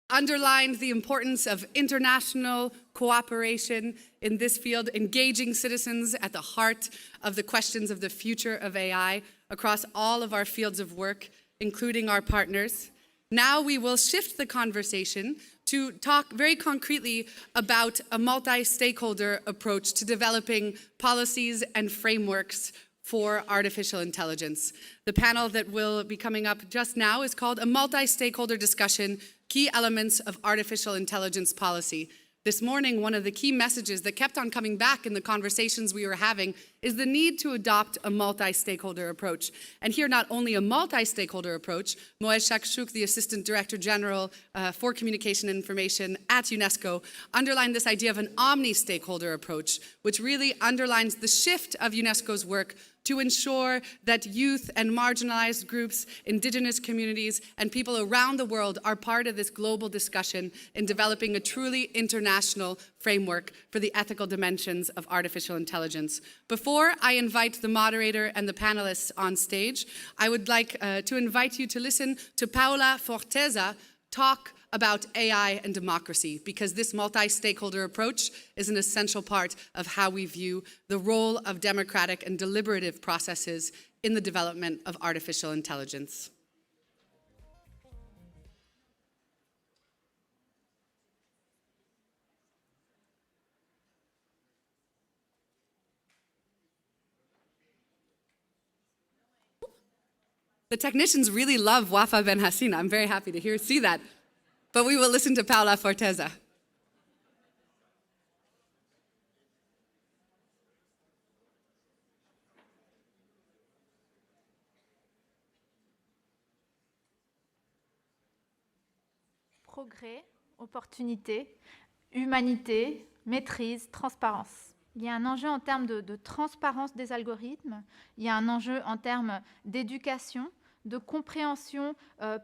underlined the importance of international cooperation in this field, engaging citizens at the heart of the questions of the future of AI across all of our fields of work, including our partners. Now we will shift the conversation to talk very concretely about a multi-stakeholder approach to developing policies and frameworks for artificial intelligence. The panel that will be coming up just now is called A Multi-Stakeholder Discussion, Key Elements of Artificial Intelligence Policy. This morning, one of the key messages that kept on coming back in the conversations we were having is the need to adopt a multi-stakeholder approach. And here, not only a multi-stakeholder approach, Moez Shakshuk, the Assistant Director General for Communication and Information at UNESCO, underlined this idea of an omni-stakeholder approach, which really underlines the shift of UNESCO's work to ensure that youth and marginalized groups, indigenous communities, and people around the world are part of this global discussion in developing a truly international framework for the ethical dimensions of artificial intelligence. Before I invite the moderator and the panelists on stage, I would like to invite you to listen to Paola Forteza talk about AI and democracy, because this multi-stakeholder approach is an essential part of how we view the role of democratic and deliberative processes in the development of artificial intelligence. The technicians really love Wafa Ben Hassina. I'm very happy to see that. But we will listen to Paola Forteza. Progrès, opportunité, humanité, maîtrise, transparence. Il y a un enjeu en termes de transparence des algorithmes, il y a un enjeu en termes d'éducation, de compréhension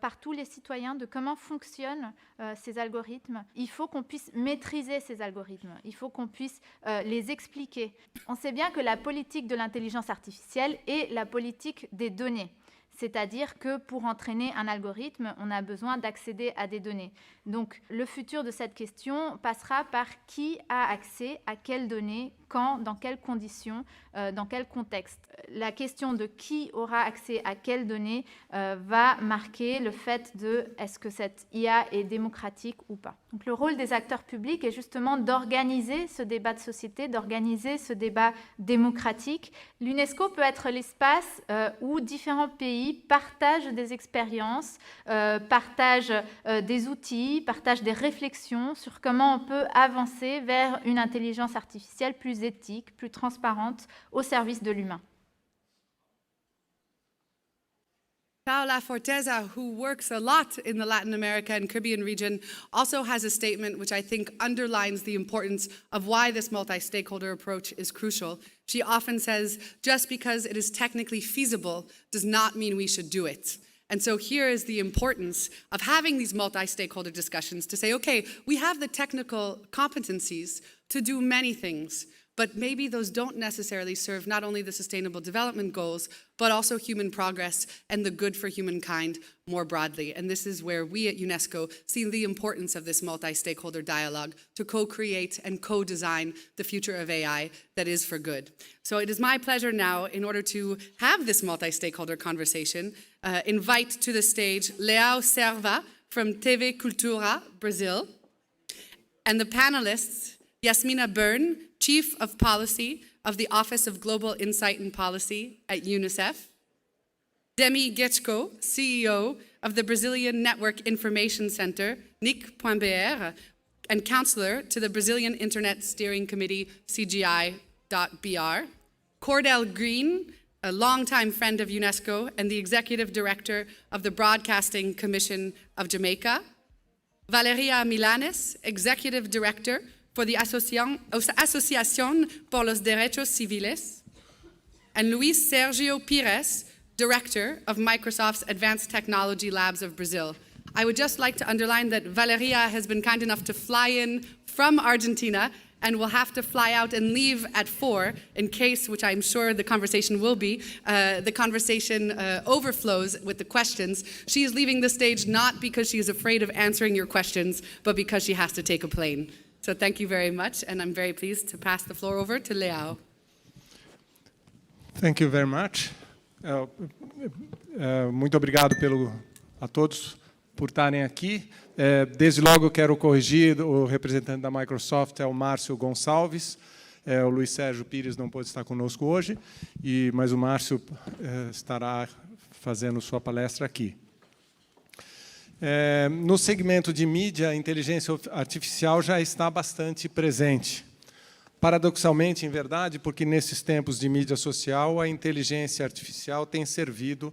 par tous les citoyens de comment fonctionnent ces algorithmes. Il faut qu'on puisse maîtriser ces algorithmes, il faut qu'on puisse les expliquer. On sait bien que la politique de l'intelligence artificielle est la politique des données. C'est-à-dire que pour entraîner un algorithme, on a besoin d'accéder à des données. Donc, le futur de cette question passera par qui a accès à quelles données, quand, dans quelles conditions, dans quel contexte. La question de qui aura accès à quelles données va marquer le fait de est-ce que cette IA est démocratique ou pas. Donc, le rôle des acteurs publics est justement d'organiser ce débat de société, d'organiser ce débat démocratique. L'UNESCO peut être l'espace où différents pays partagent des expériences, partagent des outils, partagent des réflexions sur comment on peut avancer vers une intelligence artificielle plus éthique, plus transparente, au service de l'humain. Paola Forteza, who works a lot in the Latin America and Caribbean region, also has a statement which I think underlines the importance of why this multi-stakeholder approach is crucial. She often says, just because it is technically feasible does not mean we should do it. And so here is the importance of having these multi-stakeholder discussions to say, okay, we have the technical competencies to do many things, but maybe those don't necessarily serve not only the sustainable development goals, but also human progress and the good for humankind more broadly. And this is where we at UNESCO see the importance of this multi-stakeholder dialogue to co-create and co-design the future of AI that is for good. So it is my pleasure now, in order to have this multi-stakeholder conversation, invite to the stage Leao Serva from TV Cultura, Brazil, and the panelists, Yasmina Byrne, Chief of Policy of the Office of Global Insight and Policy at UNICEF, Demi Getchko, CEO of the Brazilian Network Information Center, NIC.br, and counselor to the Brazilian Internet Steering Committee, CGI.br, Cordell Green, a longtime friend of UNESCO and the Executive Director of the Broadcasting Commission of Jamaica, Valeria Milanes, Executive Director for the Asociación por los Derechos Civiles, and Luis Sergio Pires, Director of Microsoft's Advanced Technology Labs of Brazil. I would just like to underline that Valeria has been kind enough to fly in from Argentina and will have to fly out and leave at 4 in case, which I'm sure the conversation will be, the conversation overflows with the questions. She is leaving the stage not because she is afraid of answering your questions, but because she has to take a plane. So thank you very much, and I'm very pleased to pass the floor over to Leao. Thank you very much. Muito obrigado a todos por estarem aqui. Desde logo eu quero corrigir, o representante da Microsoft é o Márcio Gonçalves. O Luiz Sérgio Pires não pôde estar conosco hoje, mas o Márcio estará fazendo sua palestra aqui. No segmento de mídia, a inteligência artificial já está bastante presente. Paradoxalmente, em verdade, porque nesses tempos de mídia social, a inteligência artificial tem servido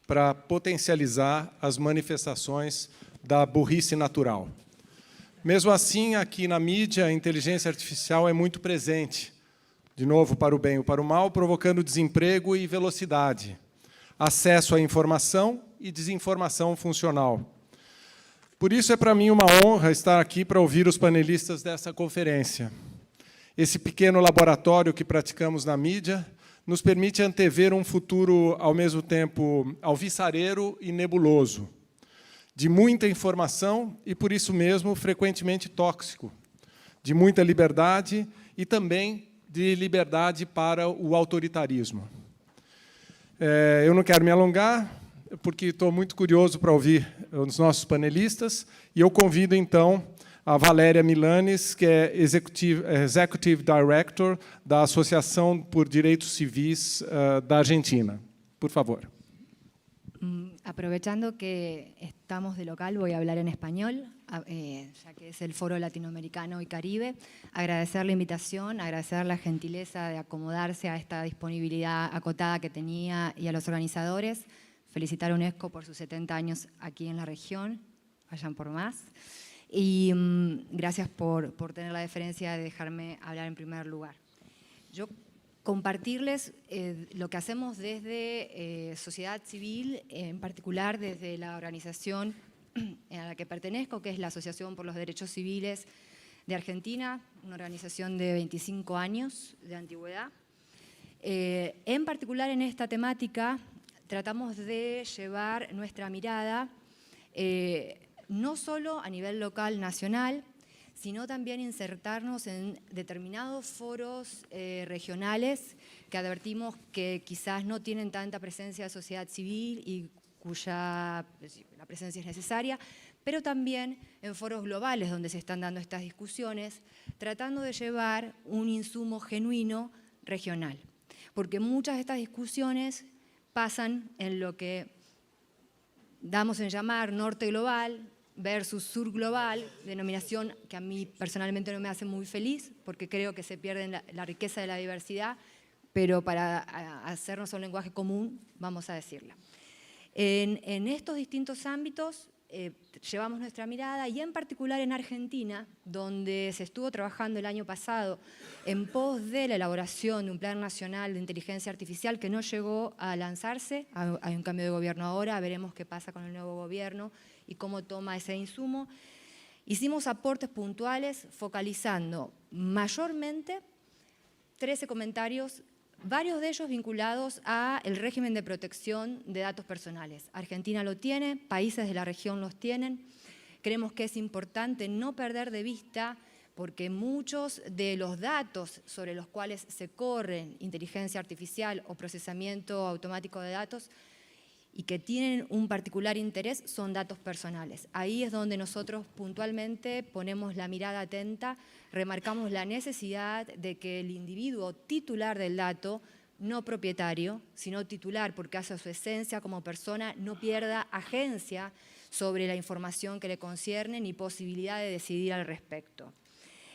para potencializar as manifestações da burrice natural. Mesmo assim, aqui na mídia, a inteligência artificial é muito presente, de novo, para o bem ou para o mal, provocando desemprego e velocidade, acesso à informação e desinformação funcional. Por isso, é para mim uma honra estar aqui para ouvir os panelistas dessa conferência. Esse pequeno laboratório que praticamos na mídia nos permite antever um futuro, ao mesmo tempo, alvissareiro e nebuloso, de muita informação e, por isso mesmo, frequentemente tóxico, de muita liberdade e também de liberdade para o autoritarismo. Eu não quero me alongar, porque estou muito curioso para ouvir os nossos panelistas, e eu convido, então, a Valéria Milanes, que é Executive Director da Associação por Direitos Civis da Argentina. Por favor. Aprovechando que estamos de local, voy a hablar en español, ya que es el Foro Latinoamericano y Caribe. Agradecer la invitación, agradecer la gentileza de acomodarse a esta disponibilidad acotada que tenía y a los organizadores. Felicitar a UNESCO por sus 70 años aquí en la región. Vayan por más. Y gracias por tener la deferencia de dejarme hablar en primer lugar. Yo compartirles lo que hacemos desde sociedad civil, en particular desde la organización a la que pertenezco, que es la Asociación por los Derechos Civiles de Argentina, una organización de 25 años de antigüedad. En particular en esta temática tratamos de llevar nuestra mirada no solo a nivel local, nacional, sino también insertarnos en determinados foros regionales que advertimos que quizás no tienen tanta presencia de sociedad civil y cuya la presencia es necesaria, pero también en foros globales donde se están dando estas discusiones, tratando de llevar un insumo genuino regional. Porque muchas de estas discusiones pasan en lo que damos en llamar norte global versus sur global, denominación que a mí personalmente no me hace muy feliz, porque creo que se pierde la riqueza de la diversidad, pero para hacernos un lenguaje común, vamos a decirla. En estos distintos ámbitos llevamos nuestra mirada, y en particular en Argentina, donde se estuvo trabajando el año pasado en pos de la elaboración de un plan nacional de inteligencia artificial que no llegó a lanzarse. Hay un cambio de gobierno ahora, veremos qué pasa con el nuevo gobierno y cómo toma ese insumo. Hicimos aportes puntuales focalizando mayormente 13 comentarios, varios de ellos vinculados al régimen de protección de datos personales. Argentina lo tiene, países de la región los tienen. Creemos que es importante no perder de vista, porque muchos de los datos sobre los cuales se corren inteligencia artificial o procesamiento automático de datos y que tienen un particular interés son datos personales. Ahí es donde nosotros puntualmente ponemos la mirada atenta, remarcamos la necesidad de que el individuo titular del dato, no propietario, sino titular porque hace su esencia como persona, no pierda agencia sobre la información que le concierne ni posibilidad de decidir al respecto.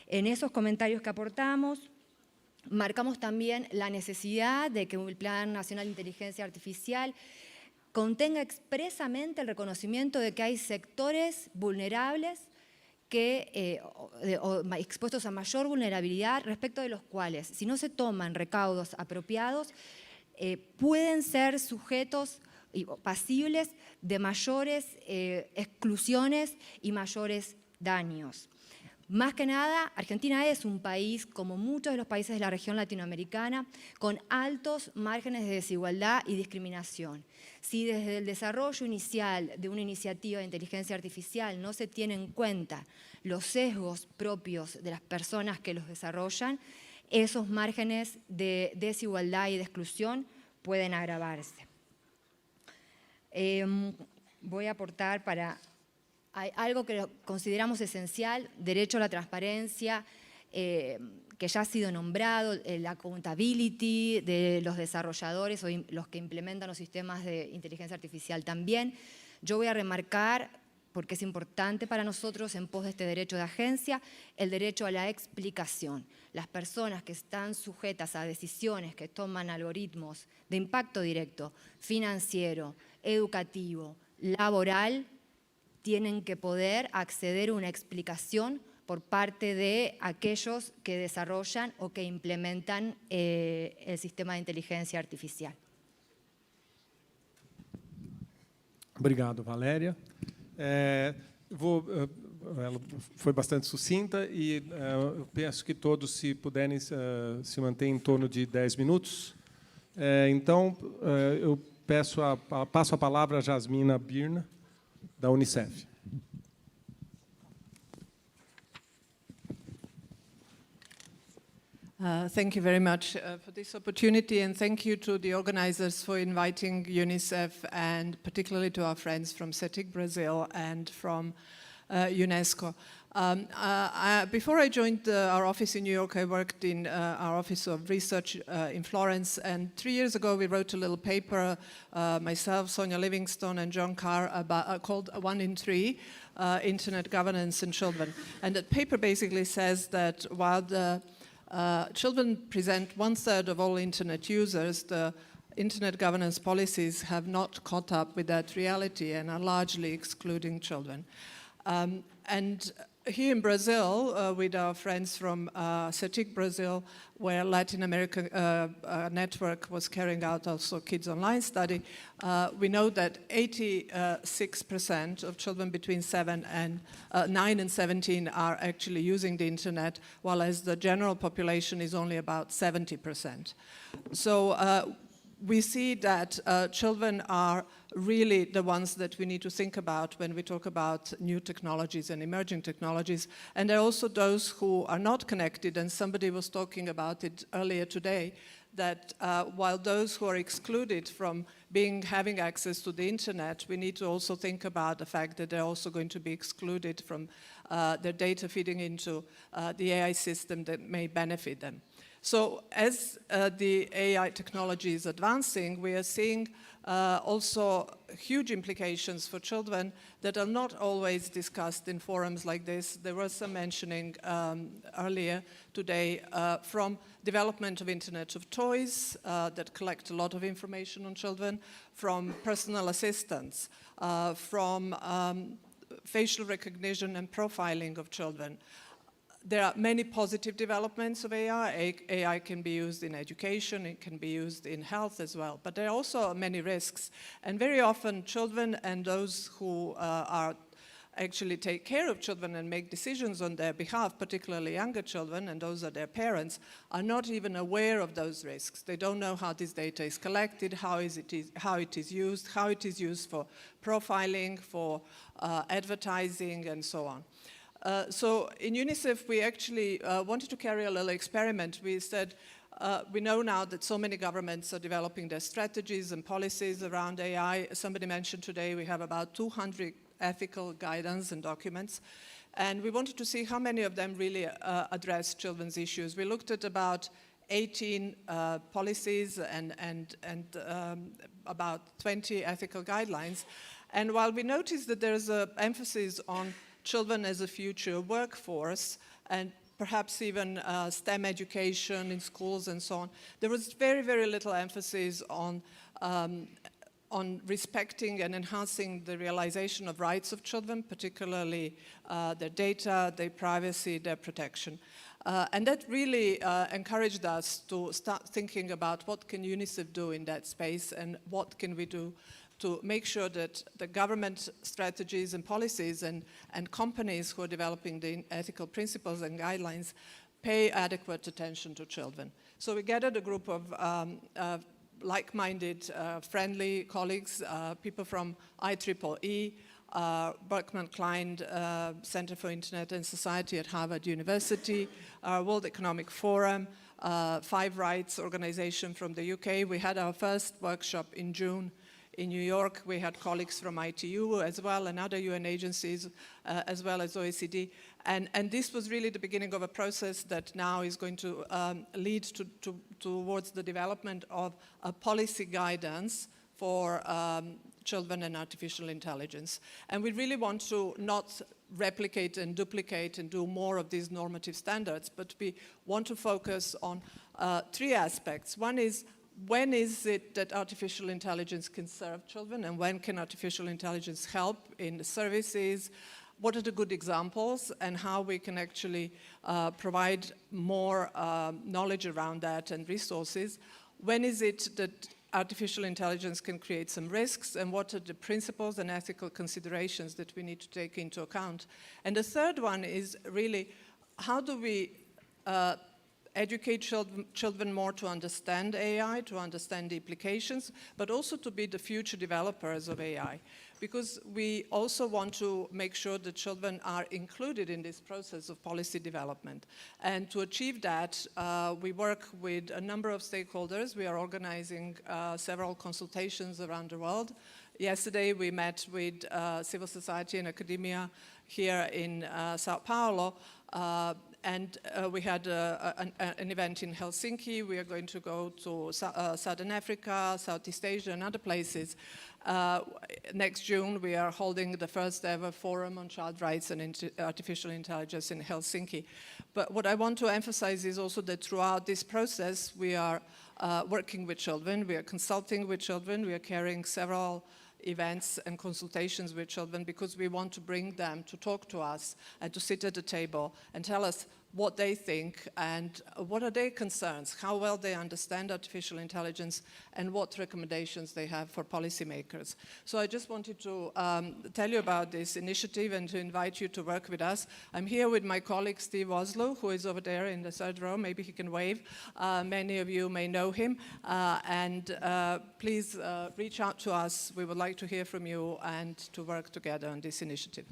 En esos comentarios que aportamos, marcamos también la necesidad de que el Plan Nacional de Inteligencia Artificial contenga expresamente el reconocimiento de que hay sectores vulnerables expuestos a mayor vulnerabilidad, respecto de los cuales, si no se toman recaudos apropiados, pueden ser sujetos y pasibles de mayores exclusiones y mayores daños. Más que nada, Argentina es un país, como muchos de los países de la región latinoamericana, con altos márgenes de desigualdad y discriminación. Si desde el desarrollo inicial de una iniciativa de inteligencia artificial no se tienen en cuenta los sesgos propios de las personas que los desarrollan, esos márgenes de desigualdad y de exclusión pueden agravarse. Voy a aportar hay algo que consideramos esencial, derecho a la transparencia, que ya ha sido nombrado, la accountability de los desarrolladores o los que implementan los sistemas de inteligencia artificial también. Yo voy a remarcar, porque es importante para nosotros en pos de este derecho de agencia, el derecho a la explicación. Las personas que están sujetas a decisiones que toman algoritmos de impacto directo, financiero, educativo, laboral, tienen que poder acceder a una explicación por parte de aquellos que desarrollan o que implementan el sistema de inteligencia artificial. Obrigado, Valéria. Ela foi bastante sucinta e eu peço que todos, se puderem, se manterem em torno de 10 minutos. Então, eu passo a palavra a Jasmina Birna, da Unicef. Thank you very much for this opportunity, and thank you to the organizers for inviting UNICEF, and particularly to our friends from CETIC Brazil and from UNESCO. Before I joined our office in New York, I worked in our Office of Research in Florence, and 3 years ago we wrote a little paper, myself, Sonia Livingstone and John Carr, called 1 in 3, Internet Governance in Children. And that paper basically says that while the children present 1/3 of all Internet users, the Internet governance policies have not caught up with that reality and are largely excluding children. And here in Brazil, with our friends from CETIC Brazil, where Latin American network was carrying out also Kids Online study, we know that 86% of children between 9 and 17 are actually using the internet, while as the general population is only about 70%. So we see that children are really the ones that we need to think about when we talk about new technologies and emerging technologies. And there are also those who are not connected, and somebody was talking about it earlier today, that while those who are excluded from having access to the internet, we need to also think about the fact that they're also going to be excluded from their data feeding into the AI system that may benefit them. So as the AI technology is advancing, we are seeing also huge implications for children that are not always discussed in forums like this. There was some mentioning earlier today from development of Internet of Toys that collect a lot of information on children, from personal assistants, from facial recognition and profiling of children. There are many positive developments of AI. AI can be used in education, it can be used in health as well, but there are also many risks. And very often children and those who actually take care of children and make decisions on their behalf, particularly younger children, and those are their parents, are not even aware of those risks. They don't know how this data is collected, how it is used for profiling, for advertising, and so on. So in UNICEF, we actually wanted to carry a little experiment. We said, we know now that so many governments are developing their strategies and policies around AI. Somebody mentioned today we have about 200 ethical guidance and documents. And we wanted to see how many of them really address children's issues. We looked at about 18 policies and about 20 ethical guidelines. And while we noticed that there's an emphasis on children as a future workforce, and perhaps even STEM education in schools and so on, there was very, very little emphasis on respecting and enhancing the realization of rights of children, particularly their data, their privacy, their protection. And that really encouraged us to start thinking about what can UNICEF do in that space and what can we do to make sure that the government strategies and policies and companies who are developing the ethical principles and guidelines pay adequate attention to children. So we gathered a group of like-minded, friendly colleagues, people from IEEE, Berkman Klein Center for Internet and Society at Harvard University, World Economic Forum, Five Rights organization from the UK. We had our first workshop in June in New York. We had colleagues from ITU as well and other UN agencies as well as OECD. And this was really the beginning of a process that now is going to lead towards the development of a policy guidance for children and artificial intelligence. And we really want to not replicate and duplicate and do more of these normative standards, but we want to focus on three aspects. One is, when is it that artificial intelligence can serve children, and when can artificial intelligence help in the services? What are the good examples, and how we can actually provide more knowledge around that and resources? When is it that artificial intelligence can create some risks, and what are the principles and ethical considerations that we need to take into account? And the third one is really, how do we educate children more to understand AI, to understand the implications, but also to be the future developers of AI? Because we also want to make sure that children are included in this process of policy development. And to achieve that, we work with a number of stakeholders. We are organizing several consultations around the world. Yesterday, we met with civil society and academia here in Sao Paulo, and we had an event in Helsinki. We are going to go to Southern Africa, Southeast Asia, and other places. Next June, we are holding the first ever forum on child rights and artificial intelligence in Helsinki. But what I want to emphasize is also that throughout this process, we are working with children, we are consulting with children, we are carrying several events and consultations with children, because we want to bring them to talk to us and to sit at the table and tell us what they think and what are their concerns, how well they understand artificial intelligence, and what recommendations they have for policymakers. So I just wanted to tell you about this initiative and to invite you to work with us. I'm here with my colleague Steve Oslo, who is over there in the third row. Maybe he can wave. Many of you may know him. Please reach out to us. We would like to hear from you and to work together on this initiative.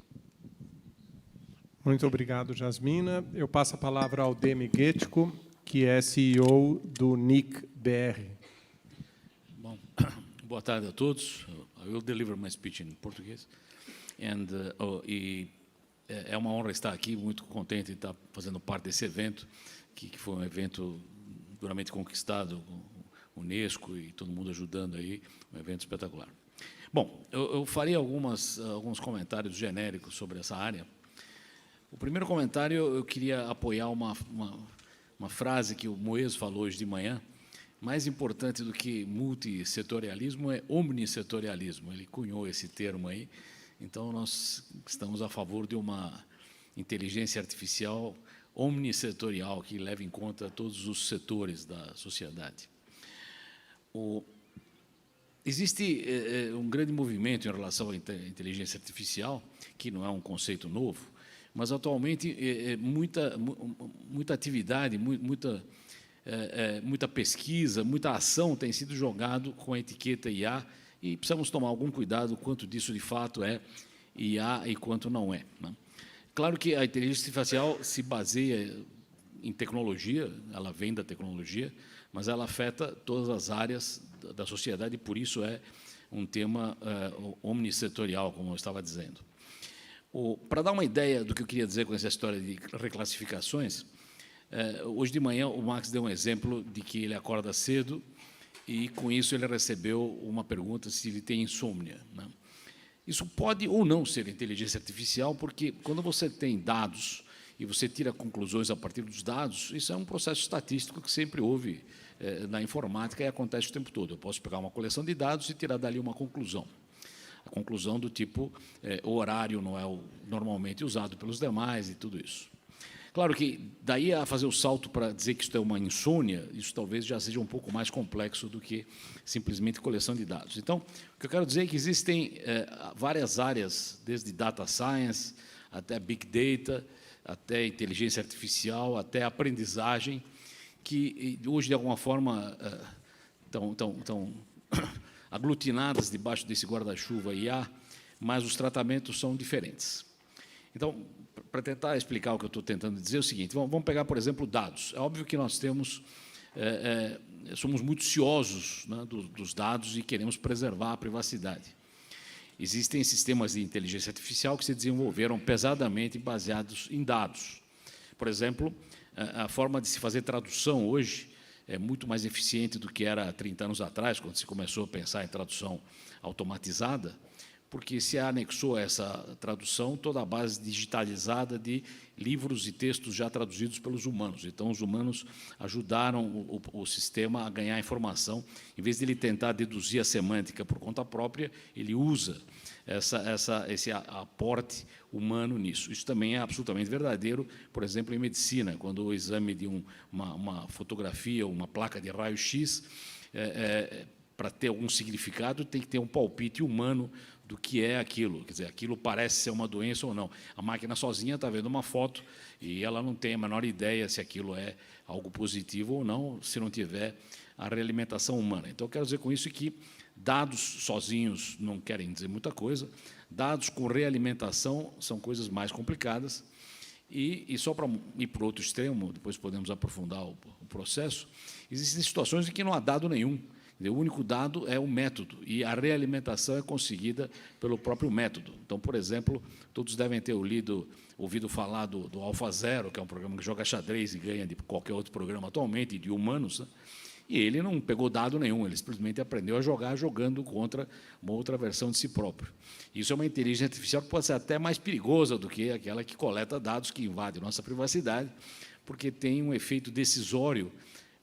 Muito obrigado, Jasmina. Eu passo a palavra ao Demi Guettico, que é CEO do NIC BR. Bom, boa tarde a todos. I will deliver my speech in português. É uma honra estar aqui, muito contente de estar fazendo parte desse evento, que foi um evento duramente conquistado, com Unesco e todo mundo ajudando aí, um evento espetacular. Bom, eu farei alguns comentários genéricos sobre essa área. O primeiro comentário, eu queria apoiar uma frase que o Moeso falou hoje de manhã. Mais importante do que multissetorialismo é omnissetorialismo. Ele cunhou esse termo aí. Então, nós estamos a favor de uma inteligência artificial omnissetorial, que leve em conta todos os setores da sociedade. Existe um grande movimento em relação à inteligência artificial, que não é um conceito novo, mas atualmente muita atividade, muita pesquisa, muita ação tem sido jogado com a etiqueta IA, e precisamos tomar algum cuidado quanto disso de fato é IA e quanto não é, né? Claro que a inteligência artificial se baseia em tecnologia, ela vem da tecnologia, mas ela afeta todas as áreas da sociedade, e por isso é um tema omnissetorial, como eu estava dizendo. Para dar uma ideia do que eu queria dizer com essa história de reclassificações, hoje de manhã o Max deu um exemplo de que ele acorda cedo e, com isso, ele recebeu uma pergunta se ele tem insônia, né? Isso pode ou não ser inteligência artificial, porque quando você tem dados e você tira conclusões a partir dos dados, isso é um processo estatístico que sempre houve na informática e acontece o tempo todo. Eu posso pegar uma coleção de dados e tirar dali uma conclusão. A conclusão do tipo, o horário não é o normalmente usado pelos demais e tudo isso. Claro que daí a fazer o salto para dizer que isso é uma insônia, isso talvez já seja um pouco mais complexo do que simplesmente coleção de dados. Então, o que eu quero dizer é que existem várias áreas, desde data science, até big data, até inteligência artificial, até aprendizagem, que hoje, de alguma forma, estão aglutinadas debaixo desse guarda-chuva IA, mas os tratamentos são diferentes. Então, para tentar explicar o que eu estou tentando dizer, é o seguinte, vamos pegar, por exemplo, dados. É óbvio que nós somos muito ciosos, né, dos dados e queremos preservar a privacidade. Existem sistemas de inteligência artificial que se desenvolveram pesadamente baseados em dados. Por exemplo, a forma de se fazer tradução hoje é muito mais eficiente do que era há 30 anos atrás, quando se começou a pensar em tradução automatizada, porque se anexou a essa tradução toda a base digitalizada de livros e textos já traduzidos pelos humanos. Então, os humanos ajudaram o sistema a ganhar informação. Em vez de ele tentar deduzir a semântica por conta própria, ele usa esse aporte humano nisso. Isso também é absolutamente verdadeiro, por exemplo, em medicina, quando o exame de uma fotografia, uma placa de raio-x, para ter algum significado, tem que ter um palpite humano do que é aquilo. Quer dizer, aquilo parece ser uma doença ou não. A máquina sozinha está vendo uma foto e ela não tem a menor ideia se aquilo é algo positivo ou não, se não tiver a realimentação humana. Então, eu quero dizer com isso que dados sozinhos não querem dizer muita coisa, dados com realimentação são coisas mais complicadas, e só para ir para o outro extremo, depois podemos aprofundar o processo, existem situações em que não há dado nenhum. O único dado é o método, e a realimentação é conseguida pelo próprio método. Então, por exemplo, todos devem ter ouvido falar do AlphaZero, que é um programa que joga xadrez e ganha de qualquer outro programa atualmente, de humanos, né? E ele não pegou dado nenhum, ele simplesmente aprendeu a jogar jogando contra uma outra versão de si próprio. Isso é uma inteligência artificial que pode ser até mais perigosa do que aquela que coleta dados que invade nossa privacidade, porque tem um efeito decisório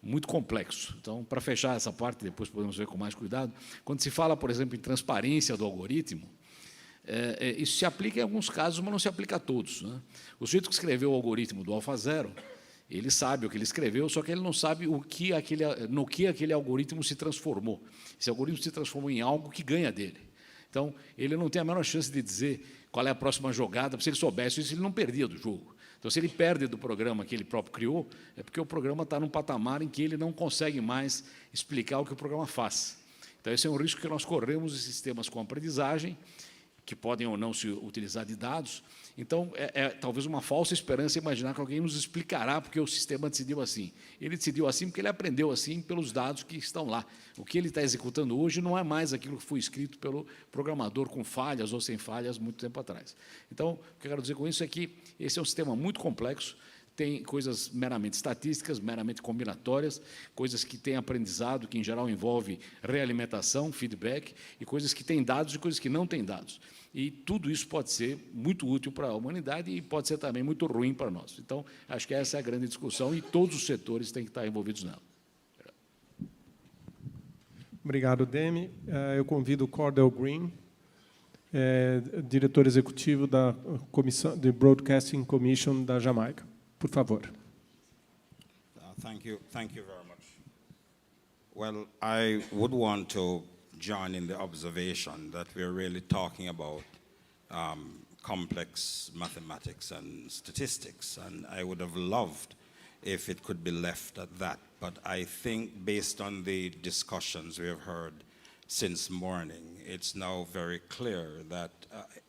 muito complexo. Então, para fechar essa parte, depois podemos ver com mais cuidado, quando se fala, por exemplo, em transparência do algoritmo, isso se aplica em alguns casos, mas não se aplica a todos, né? O sujeito que escreveu o algoritmo do AlphaZero, ele sabe o que ele escreveu, só que ele não sabe no que aquele algoritmo se transformou. Esse algoritmo se transformou em algo que ganha dele. Então, ele não tem a menor chance de dizer qual é a próxima jogada, se ele soubesse isso, ele não perdia do jogo. Então, se ele perde do programa que ele próprio criou, é porque o programa está num patamar em que ele não consegue mais explicar o que o programa faz. Então, esse é um risco que nós corremos em sistemas com aprendizagem, que podem ou não se utilizar de dados. Então, talvez uma falsa esperança imaginar que alguém nos explicará porque o sistema decidiu assim. Ele decidiu assim porque ele aprendeu assim pelos dados que estão lá. O que ele está executando hoje não é mais aquilo que foi escrito pelo programador com falhas ou sem falhas muito tempo atrás. Então, o que eu quero dizer com isso é que esse é um sistema muito complexo, tem coisas meramente estatísticas, meramente combinatórias, coisas que têm aprendizado, que, em geral, envolve realimentação, feedback, e coisas que têm dados e coisas que não têm dados. E tudo isso pode ser muito útil para a humanidade e pode ser também muito ruim para nós. Então, acho que essa é a grande discussão e todos os setores têm que estar envolvidos nela. Obrigado, Demi. Eu convido o Cordell Green, diretor executivo da Comissão de Broadcasting Commission da Jamaica. Por favor. Thank you very much. Well, I would want to join in the observation that we're really talking about complex mathematics and statistics, and I would have loved if it could be left at that. But I think based on the discussions we have heard since morning, it's now very clear that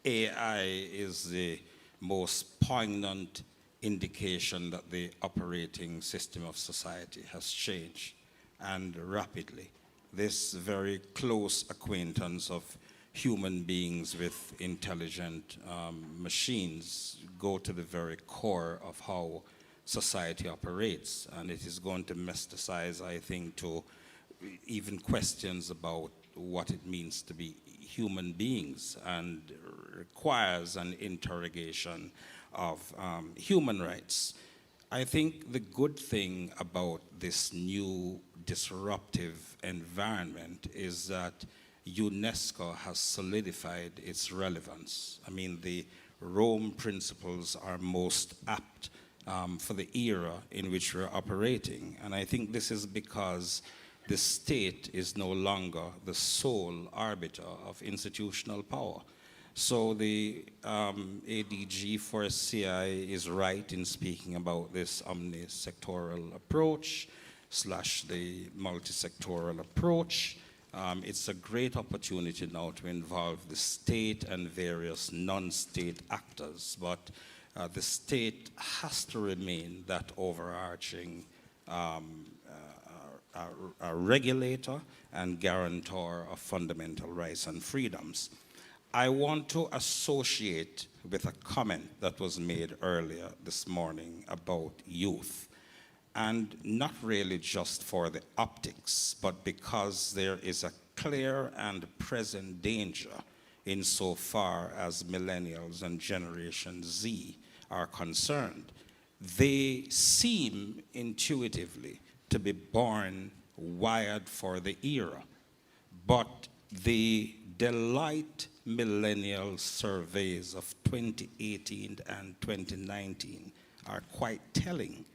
AI is the most poignant indication that the operating system of society has changed, and rapidly. This very close acquaintance of human beings with intelligent machines go to the very core of how society operates, and it is going to metastasize, I think, to even questions about what it means to be human beings, and requires an interrogation of human rights. I think the good thing about this new disruptive environment is that UNESCO has solidified its relevance. I mean, the Rome principles are most apt for the era in which we're operating. And I think this is because the state is no longer the sole arbiter of institutional power. So the ADG for CI is right in speaking about this omnisectoral approach / the multi-sectoral approach. It's a great opportunity now to involve the state and various non-state actors, but the state has to remain that overarching regulator and guarantor of fundamental rights and freedoms. I want to associate with a comment that was made earlier this morning about youth, and not really just for the optics, but because there is a clear and present danger insofar as millennials and Generation Z are concerned. They seem intuitively to be born wired for the era, but the Deloitte millennial surveys of 2018 and 2019 are quite telling.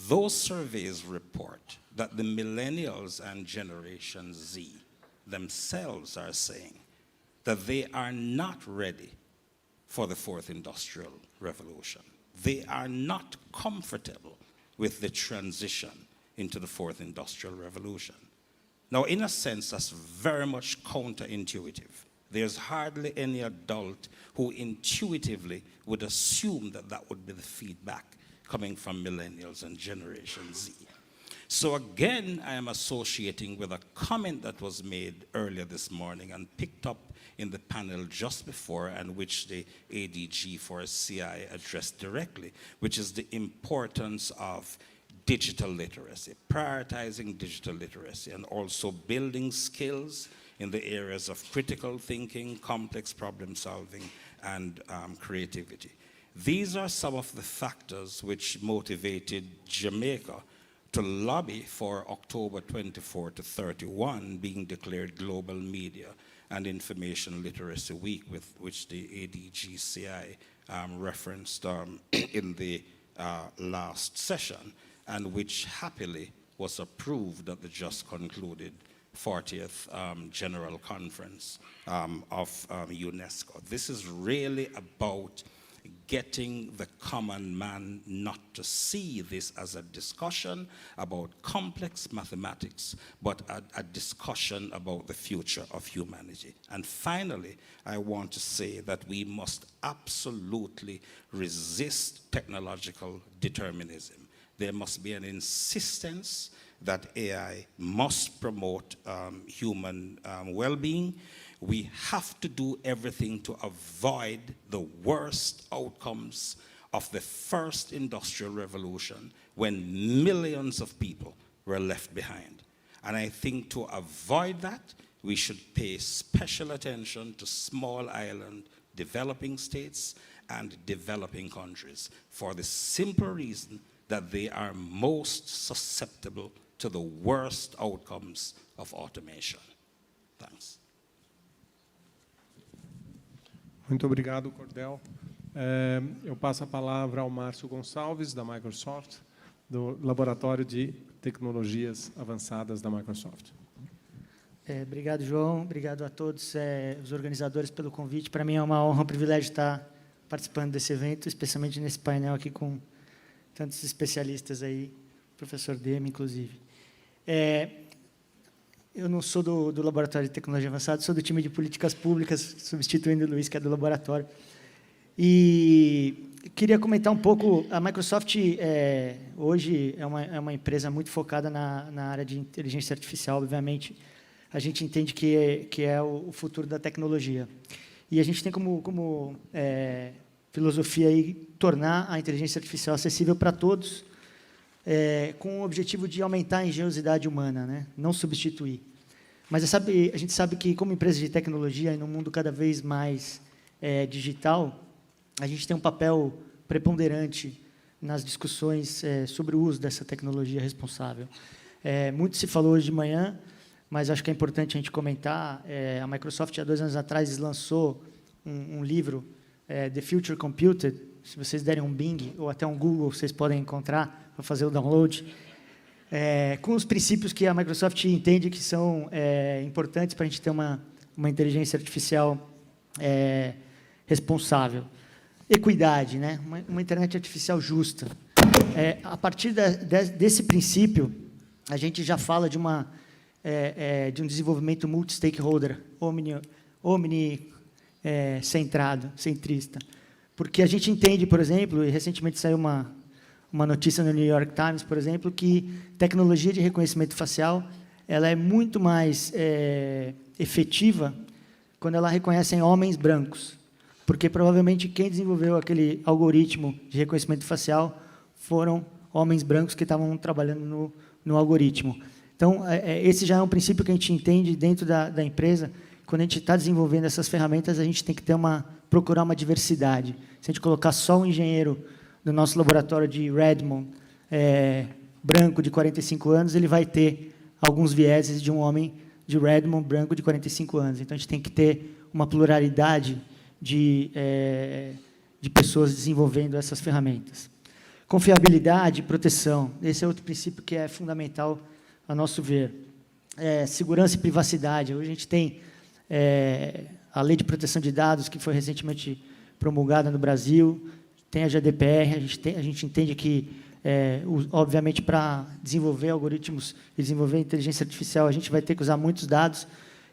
Those surveys report that the millennials and Generation Z themselves are saying that they are not ready for the fourth industrial revolution. They are not comfortable with the transition into the fourth industrial revolution. Now, in a sense, that's very much counterintuitive. There's hardly any adult who intuitively would assume that that would be the feedback coming from millennials and Generation Z. So again, I am associating with a comment that was made earlier this morning and picked up in the panel just before, and which the ADG for CI addressed directly, which is the importance of digital literacy, prioritizing digital literacy, and also building skills in the areas of critical thinking, complex problem solving, and creativity. These are some of the factors which motivated Jamaica to lobby for October 24 to 31 being declared Global Media and Information Literacy Week, with which the ADGCI referenced in the last session, and which happily was approved at the just concluded 40th General Conference of UNESCO. This is really about getting the common man not to see this as a discussion about complex mathematics, but a discussion about the future of humanity. And finally, I want to say that we must absolutely resist technological determinism. There must be an insistence that AI must promote human well-being. We have to do everything to avoid the worst outcomes of the first industrial revolution, when millions of people were left behind. And I think to avoid that, we should pay special attention to small island developing states and developing countries, for the simple reason that they are most susceptible to the worst outcomes of automation. Thanks. Muito obrigado, Cordel. Eu passo a palavra ao Márcio Gonçalves, da Microsoft, do Laboratório de Tecnologias Avançadas da Microsoft. Obrigado, João. Obrigado a todos os organizadores pelo convite. Para mim é uma honra, um privilégio estar participando desse evento, especialmente nesse painel aqui com tantos especialistas aí, professor Demi, inclusive. Eu não sou do Laboratório de Tecnologia Avançada, sou do time de Políticas Públicas, substituindo o Luiz, que é do laboratório. E queria comentar um pouco, a Microsoft hoje é uma empresa muito focada na área de inteligência artificial, obviamente. A gente entende que é o futuro da tecnologia. E a gente tem como filosofia aí tornar a inteligência artificial acessível para todos, com o objetivo de aumentar a engenhosidade humana, né? Não substituir. Mas a gente sabe que, como empresa de tecnologia, e num mundo cada vez mais digital, a gente tem um papel preponderante nas discussões sobre o uso dessa tecnologia responsável. Muito se falou hoje de manhã, mas acho que é importante a gente comentar. A Microsoft, há 2 anos atrás, lançou um livro, The Future Computed, se vocês derem um Bing ou até um Google, vocês podem encontrar para fazer o download, com os princípios que a Microsoft entende que são importantes para a gente ter uma inteligência artificial responsável. Equidade, né? Uma internet artificial justa. A partir desse princípio, a gente já fala de um desenvolvimento multi-stakeholder, centrista. Porque a gente entende, por exemplo, e recentemente saiu uma notícia no New York Times, por exemplo, que tecnologia de reconhecimento facial ela é muito mais efetiva quando ela reconhece em homens brancos. Porque, provavelmente, quem desenvolveu aquele algoritmo de reconhecimento facial foram homens brancos que estavam trabalhando no algoritmo. Então, esse já é um princípio que a gente entende dentro da empresa. Quando a gente está desenvolvendo essas ferramentas, a gente tem que procurar uma diversidade. Se a gente colocar só um engenheiro do nosso laboratório de Redmond, branco, de 45 anos, ele vai ter alguns vieses de um homem de Redmond, branco, de 45 anos. Então, a gente tem que ter uma pluralidade de pessoas desenvolvendo essas ferramentas. Confiabilidade e proteção. Esse é outro princípio que é fundamental, a nosso ver. Segurança e privacidade. Hoje a gente tem a Lei de Proteção de Dados, que foi recentemente promulgada no Brasil, tem a GDPR, a gente entende que, obviamente, para desenvolver algoritmos e desenvolver inteligência artificial, a gente vai ter que usar muitos dados,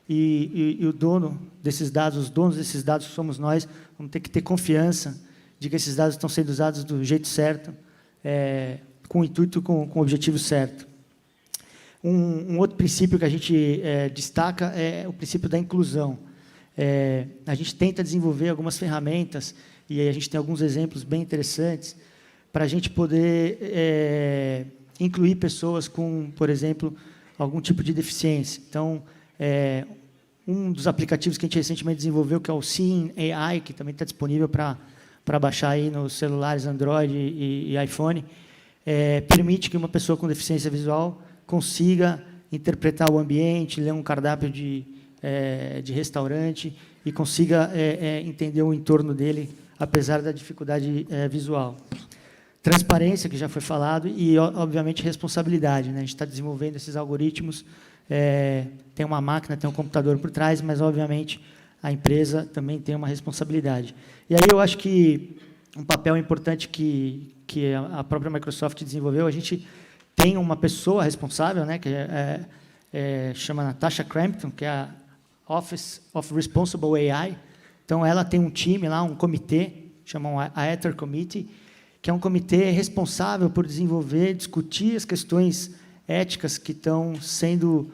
e o dono desses dados, os donos desses dados somos nós, vamos ter que ter confiança de que esses dados estão sendo usados do jeito certo, com o intuito, com o objetivo certo. Um outro princípio que a gente destaca é o princípio da inclusão. A gente tenta desenvolver algumas ferramentas, e aí a gente tem alguns exemplos bem interessantes, para a gente poder incluir pessoas com, por exemplo, algum tipo de deficiência. Então, um dos aplicativos que a gente recentemente desenvolveu, que é o Seeing AI, que também está disponível para baixar aí nos celulares Android e iPhone, permite que uma pessoa com deficiência visual consiga interpretar o ambiente, ler um cardápio de restaurante e consiga entender o entorno dele, apesar da dificuldade visual. Transparência, que já foi falado, e, obviamente, responsabilidade, né? A gente está desenvolvendo esses algoritmos, tem uma máquina, tem um computador por trás, mas, obviamente, a empresa também tem uma responsabilidade. E aí eu acho que um papel importante que a própria Microsoft desenvolveu, a gente tem uma pessoa responsável, né, que chama Natasha Crampton, que é a Office of Responsible AI. Então, ela tem um time lá, um comitê, chamam a Ether Committee, que é um comitê responsável por desenvolver, discutir as questões éticas que estão sendo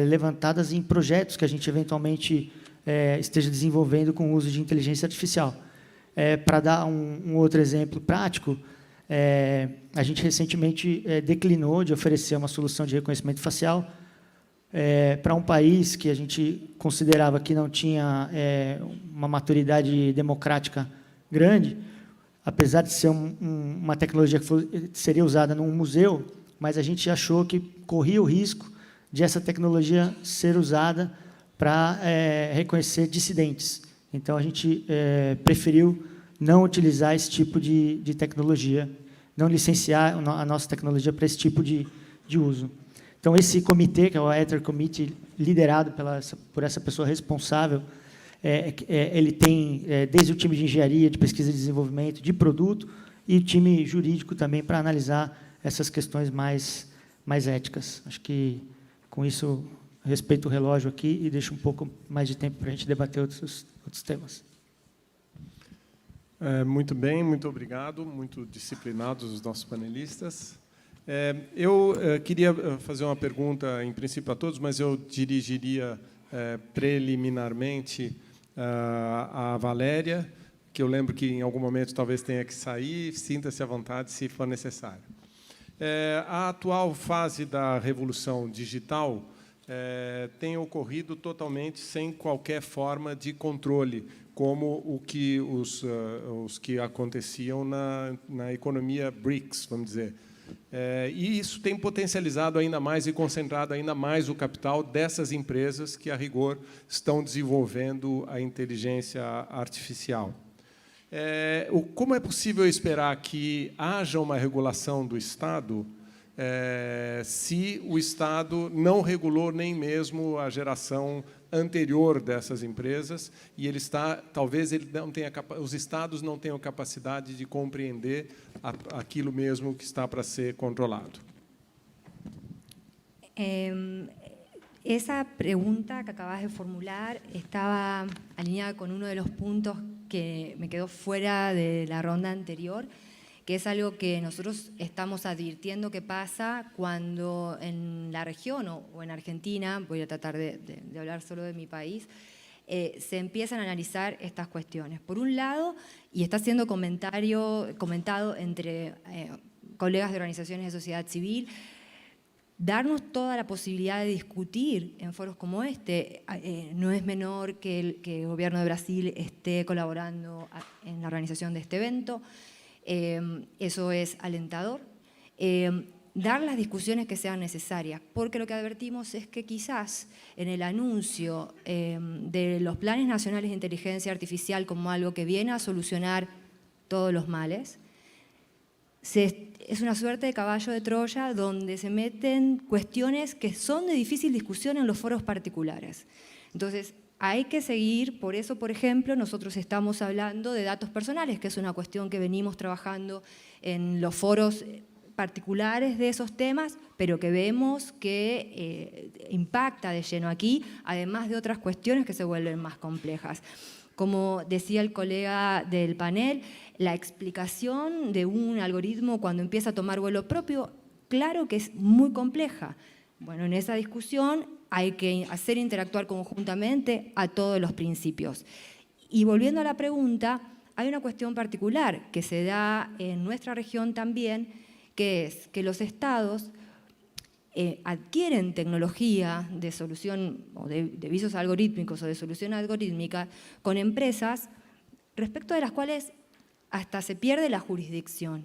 levantadas em projetos que a gente, eventualmente, esteja desenvolvendo com o uso de inteligência artificial. Para dar um outro exemplo prático, a gente recentemente declinou de oferecer uma solução de reconhecimento facial para um país que a gente considerava que não tinha uma maturidade democrática grande, apesar de ser uma tecnologia que seria usada num museu, mas a gente achou que corria o risco de essa tecnologia ser usada para reconhecer dissidentes. Então, a gente preferiu não utilizar esse tipo de tecnologia, não licenciar a nossa tecnologia para esse tipo de uso. Então, esse comitê, que é o Ether Committee, liderado por essa pessoa responsável, ele tem desde o time de engenharia, de pesquisa e desenvolvimento, de produto, e o time jurídico também para analisar essas questões mais éticas. Acho que, com isso, respeito o relógio aqui e deixo um pouco mais de tempo para a gente debater outros temas. Muito bem, muito obrigado, muito disciplinados os nossos panelistas. Eu queria fazer uma pergunta, em princípio, a todos, mas eu dirigiria preliminarmente a Valéria, que eu lembro que, em algum momento, talvez tenha que sair, sinta-se à vontade, se for necessário. A atual fase da revolução digital tem ocorrido totalmente sem qualquer forma de controle, como os que aconteciam na economia BRICS, vamos dizer. E isso tem potencializado ainda mais e concentrado ainda mais o capital dessas empresas que, a rigor, estão desenvolvendo a inteligência artificial. Como é possível esperar que haja uma regulação do Estado se o Estado não regulou nem mesmo a geração anterior dessas empresas e talvez ele não tenha, os Estados não tenham capacidade de compreender aquilo mesmo que está para ser controlado? Esa pregunta que acabas de formular estaba alineada con uno de los puntos que me quedó fuera de la ronda anterior, que es algo que nosotros estamos advirtiendo que pasa cuando en la región o en Argentina, voy a tratar de hablar solo de mi país, se empiezan a analizar estas cuestiones. Por un lado, y está siendo comentado entre colegas de organizaciones de sociedad civil, darnos toda la posibilidad de discutir en foros como este. No es menor que el gobierno de Brasil esté colaborando en la organización de este evento. Eso es alentador. Dar las discusiones que sean necesarias, porque lo que advertimos es que quizás en el anuncio de los planes nacionales de inteligencia artificial como algo que viene a solucionar todos los males, es una suerte de caballo de Troya donde se meten cuestiones que son de difícil discusión en los foros particulares. Entonces, hay que seguir, por eso, por ejemplo, nosotros estamos hablando de datos personales, que es una cuestión que venimos trabajando en los foros particulares de esos temas, pero que vemos que impacta de lleno aquí, además de otras cuestiones que se vuelven más complejas. Como decía el colega del panel, la explicación de un algoritmo cuando empieza a tomar vuelo propio, claro que es muy compleja. Bueno, en esa discusión hay que hacer interactuar conjuntamente a todos los principios. Y volviendo a la pregunta, hay una cuestión particular que se da en nuestra región también, que es que los estados adquieren tecnología de solución o de visos algorítmicos o de solución algorítmica con empresas respecto de las cuales hasta se pierde la jurisdicción.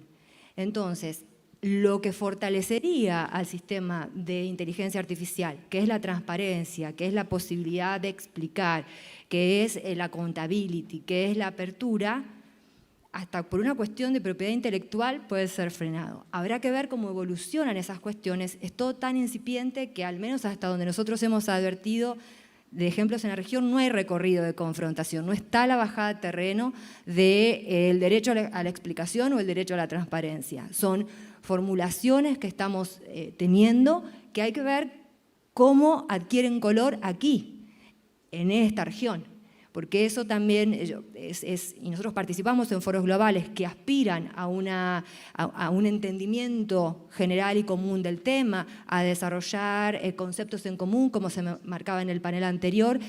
Entonces, lo que fortalecería al sistema de inteligencia artificial, que es la transparencia, que es la posibilidad de explicar, que es la accountability, que es la apertura, hasta por una cuestión de propiedad intelectual puede ser frenado. Habrá que ver cómo evolucionan esas cuestiones. Es todo tan incipiente que al menos hasta donde nosotros hemos advertido de ejemplos en la región no hay recorrido de confrontación, no está la bajada de terreno del derecho a la explicación o el derecho a la transparencia. Son formulaciones que estamos teniendo que hay que ver cómo adquieren color aquí, en esta región. Porque eso también y nosotros participamos en foros globales que aspiran a un entendimiento general y común del tema, a desarrollar conceptos en común, como se marcaba en el panel anterior,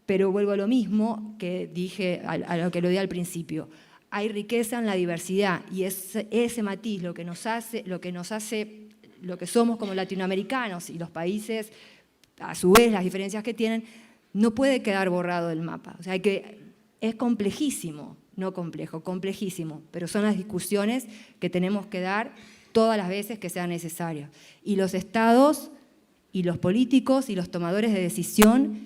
pero vuelvo a lo mismo que dije, a lo que lo di al principio. Hay riqueza en la diversidad y ese matiz lo que nos hace lo que somos como latinoamericanos y los países, a su vez las diferencias que tienen, no puede quedar borrado del mapa. O sea, es complejísimo, no complejo, complejísimo, pero son las discusiones que tenemos que dar todas las veces que sean necesarias. Y los estados y los políticos y los tomadores de decisión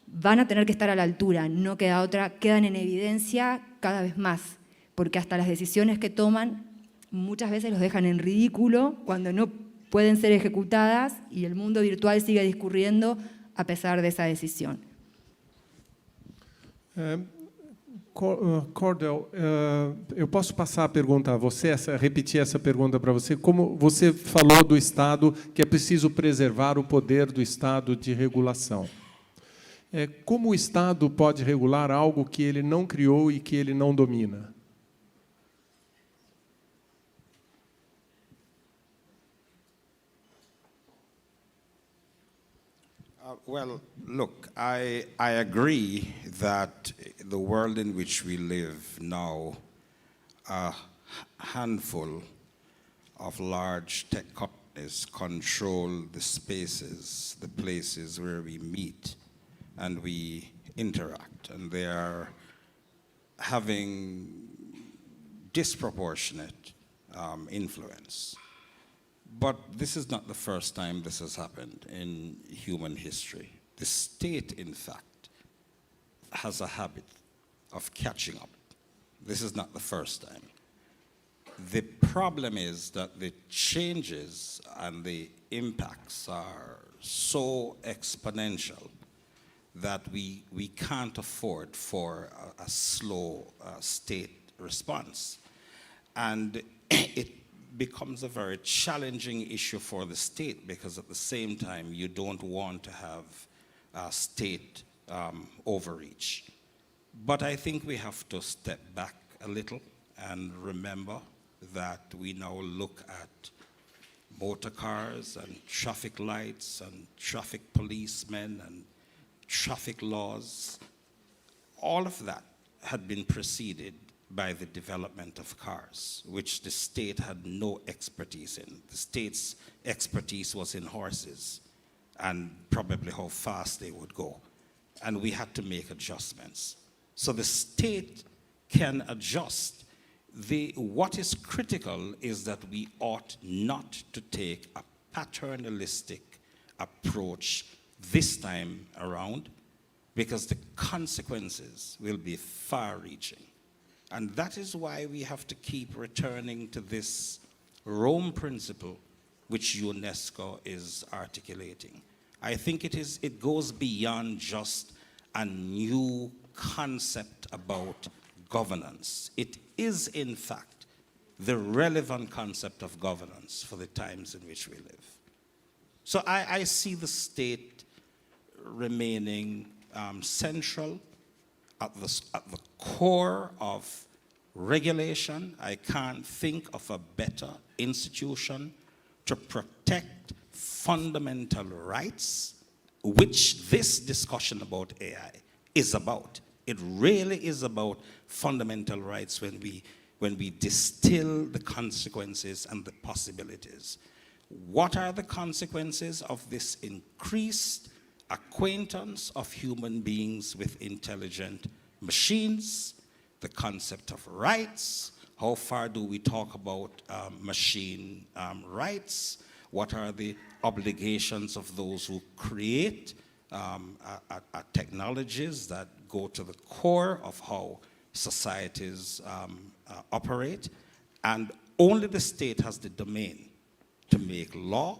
van a tener que estar a la altura, no queda otra, quedan en evidencia cada vez más, porque hasta las decisiones que toman muchas veces los dejan en ridículo cuando no pueden ser ejecutadas y el mundo virtual sigue discurriendo a pesar de esa decisión. Cordell, eu posso passar a pergunta a você, repetir essa pergunta para você. Como você falou do Estado, que é preciso preservar o poder do Estado de regulação. Como o Estado pode regular algo que ele não criou e que ele não domina? Well, look, I agree that the world in which we live now, a handful of large tech companies control the spaces, the places where we meet and we interact, and they are having disproportionate influence. But this is not the first time this has happened in human history. The state, in fact, has a habit of catching up This is not the first time. The problem is that the changes and the impacts are so exponential that we can't afford for a slow state response. And it becomes a very challenging issue for the state, because at the same time you don't want to have state overreach. But I think we have to step back a little and remember that we now look at motor cars and traffic lights and traffic policemen and traffic laws. All of that had been preceded by the development of cars, which the state had no expertise in. The state's expertise was in horses and probably how fast they would go. And we had to make adjustments. So the state can adjust. What is critical is that we ought not to take a paternalistic approach this time around, because the consequences will be far-reaching. And that is why we have to keep returning to this Rome principle which UNESCO is articulating. I think it goes beyond just a new concept about governance. It is, in fact, the relevant concept of governance for the times in which we live. So I see the state remaining central at the core of regulation. I can't think of a better institution to protect fundamental rights, which this discussion about AI is about. It really is about fundamental rights when we distill the consequences and the possibilities. What are the consequences of this increased acquaintance of human beings with intelligent machines? The concept of rights. How far do we talk about machine rights? What are the obligations of those who create technologies that go to the core of how societies operate? And only the state has the domain to make law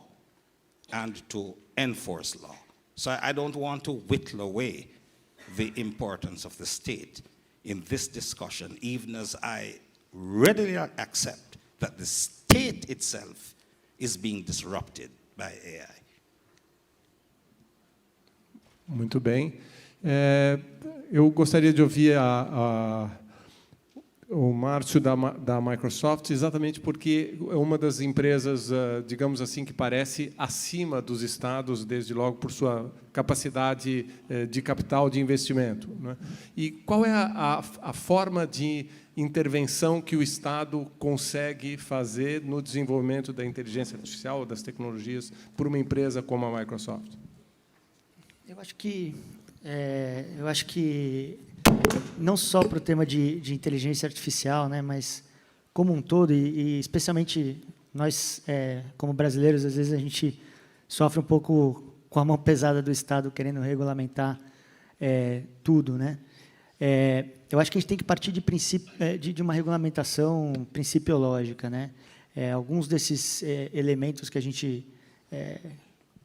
and to enforce law. So I don't want to whittle away the importance of the state in this discussion, even as I readily accept that the state itself is being disrupted by AI. Muito bem. Eu gostaria de ouvir o Márcio da Microsoft, exatamente porque é uma das empresas, digamos assim, que parece acima dos estados, desde logo por sua capacidade de capital de investimento, né? E qual é a forma de intervenção que o Estado consegue fazer no desenvolvimento da inteligência artificial, das tecnologias, por uma empresa como a Microsoft? Eu acho que não só para o tema de inteligência artificial, né, mas como um todo, e especialmente nós, como brasileiros, às vezes a gente sofre um pouco com a mão pesada do Estado querendo regulamentar tudo, né? Eu acho que a gente tem que partir de uma regulamentação principiológica, né? Alguns desses elementos que a gente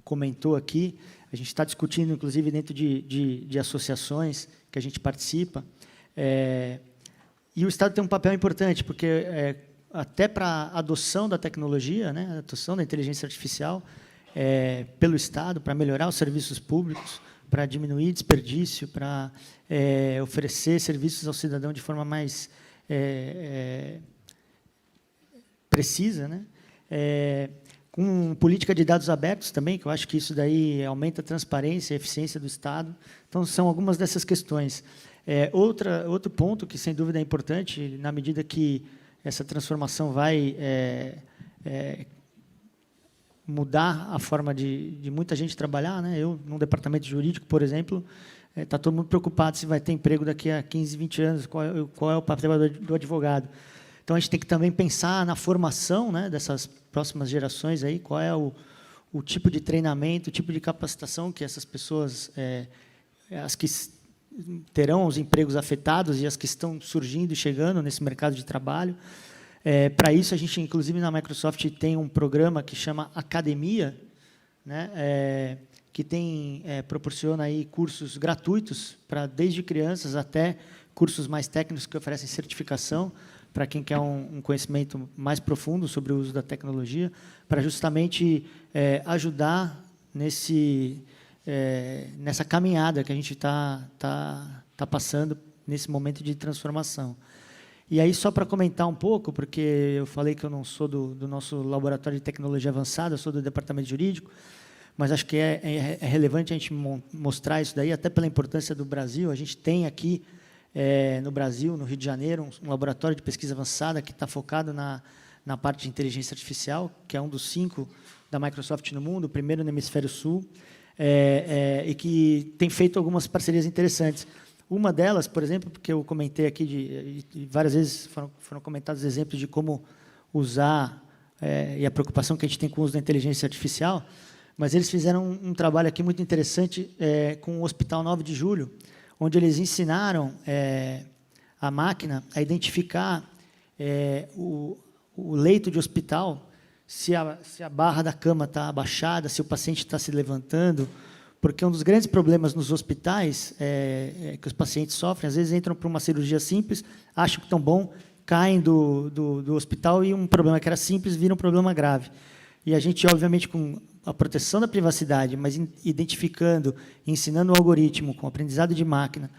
comentou aqui, a gente está discutindo, inclusive, dentro de associações que a gente participa. E o Estado tem um papel importante, porque até para a adoção da tecnologia, né, a adoção da inteligência artificial pelo Estado, para melhorar os serviços públicos, para diminuir desperdício, para oferecer serviços ao cidadão de forma mais precisa, né? Com política de dados abertos também, que eu acho que isso daí aumenta a transparência e a eficiência do Estado. Então, são algumas dessas questões. Outro ponto que, sem dúvida, é importante, na medida que essa transformação vai mudar a forma de muita gente trabalhar, né? Eu, num departamento jurídico, por exemplo, está todo mundo preocupado se vai ter emprego daqui a 15, 20 anos, qual é o papel do advogado. Então, a gente tem que também pensar na formação, né, dessas próximas gerações, aí, qual é o tipo de treinamento, o tipo de capacitação que essas pessoas, as que terão os empregos afetados e as que estão surgindo e chegando nesse mercado de trabalho. Para isso, a gente, inclusive, na Microsoft, tem um programa que chama Academia, né, que proporciona aí cursos gratuitos para desde crianças até cursos mais técnicos que oferecem certificação para quem quer um conhecimento mais profundo sobre o uso da tecnologia, para justamente ajudar nessa caminhada que a gente está passando nesse momento de transformação. E aí, só para comentar um pouco, porque eu falei que eu não sou do nosso laboratório de tecnologia avançada, eu sou do departamento jurídico, mas acho que é relevante a gente mostrar isso daí, até pela importância do Brasil. A gente tem aqui, no Brasil, no Rio de Janeiro, um laboratório de pesquisa avançada que está focado na parte de inteligência artificial, que é um dos 5 da Microsoft no mundo, o primeiro no Hemisfério Sul, e que tem feito algumas parcerias interessantes. Uma delas, por exemplo, porque eu comentei aqui, várias vezes foram comentados exemplos de como usar, e a preocupação que a gente tem com o uso da inteligência artificial, mas eles fizeram um trabalho aqui muito interessante com o Hospital 9 de Julho, onde eles ensinaram a máquina a identificar o leito de hospital, se a barra da cama está abaixada, se o paciente está se levantando, porque um dos grandes problemas nos hospitais que os pacientes sofrem, às vezes entram para uma cirurgia simples, acham que estão bom, caem do hospital e um problema que era simples vira um problema grave. E a gente, obviamente, com a proteção da privacidade, mas identificando, ensinando o algoritmo com aprendizado de máquina,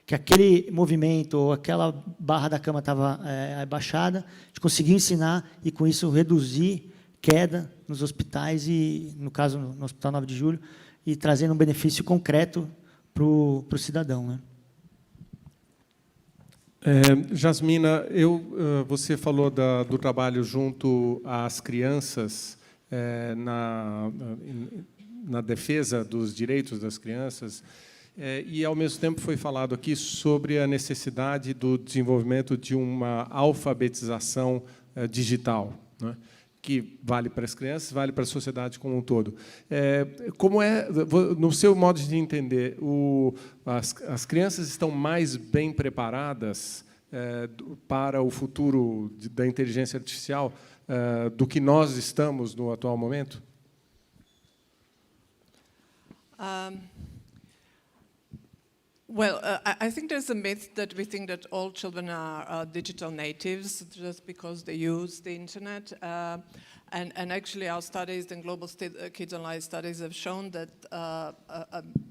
que aquele movimento ou aquela barra da cama estava abaixada, a gente conseguiu ensinar e, com isso, reduzir queda nos hospitais, e, no caso, no Hospital 9 de Julho, e trazendo um benefício concreto para o cidadão, né? Jasmina, você falou do trabalho junto às crianças na defesa dos direitos das crianças, e, ao mesmo tempo, foi falado aqui sobre a necessidade do desenvolvimento de uma alfabetização digital, né, que vale para as crianças, vale para a sociedade como um todo. Como no seu modo de entender, as crianças estão mais bem preparadas para o futuro da inteligência artificial do que nós estamos no atual momento? Well, I think there's a myth that we think that all children are digital natives just because they use the internet. And actually our studies and Global Kids Online studies have shown that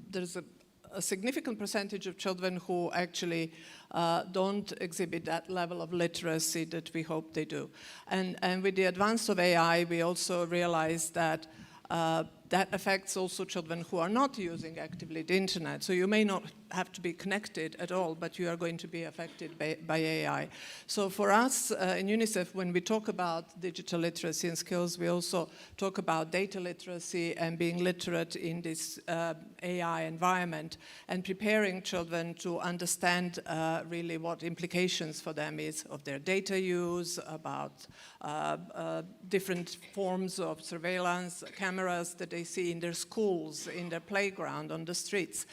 there's a significant percentage of children who actually don't exhibit that level of literacy that we hope they do. And with the advance of AI, we also realize that that affects also children who are not using actively the internet. So you may not have to be connected at all, but you are going to be affected by AI. So for us in UNICEF, when we talk about digital literacy and skills, we also talk about data literacy and being literate in this AI environment, and preparing children to understand really what implications for them is of their data use, about different forms of surveillance, cameras that they see in their schools, in their playground, on the streets.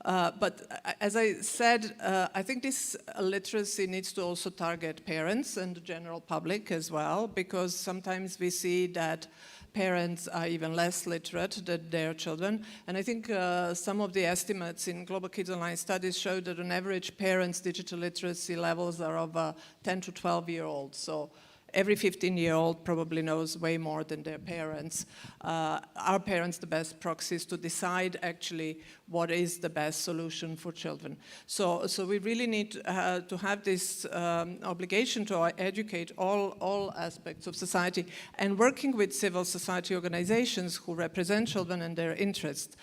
But as I said, I think this literacy needs to also target parents and the general public as well, because sometimes we see that parents are even less literate than their children. And I think some of the estimates in Global Kids Online studies show that on average parents' digital literacy levels are of 10 to 12-year-olds. So every 15-year-old probably knows way more than their parents. Are parents the best proxies to decide actually what is the best solution for children? So we really need to have this obligation to educate all aspects of society, and working with civil society organizations who represent children and their interests.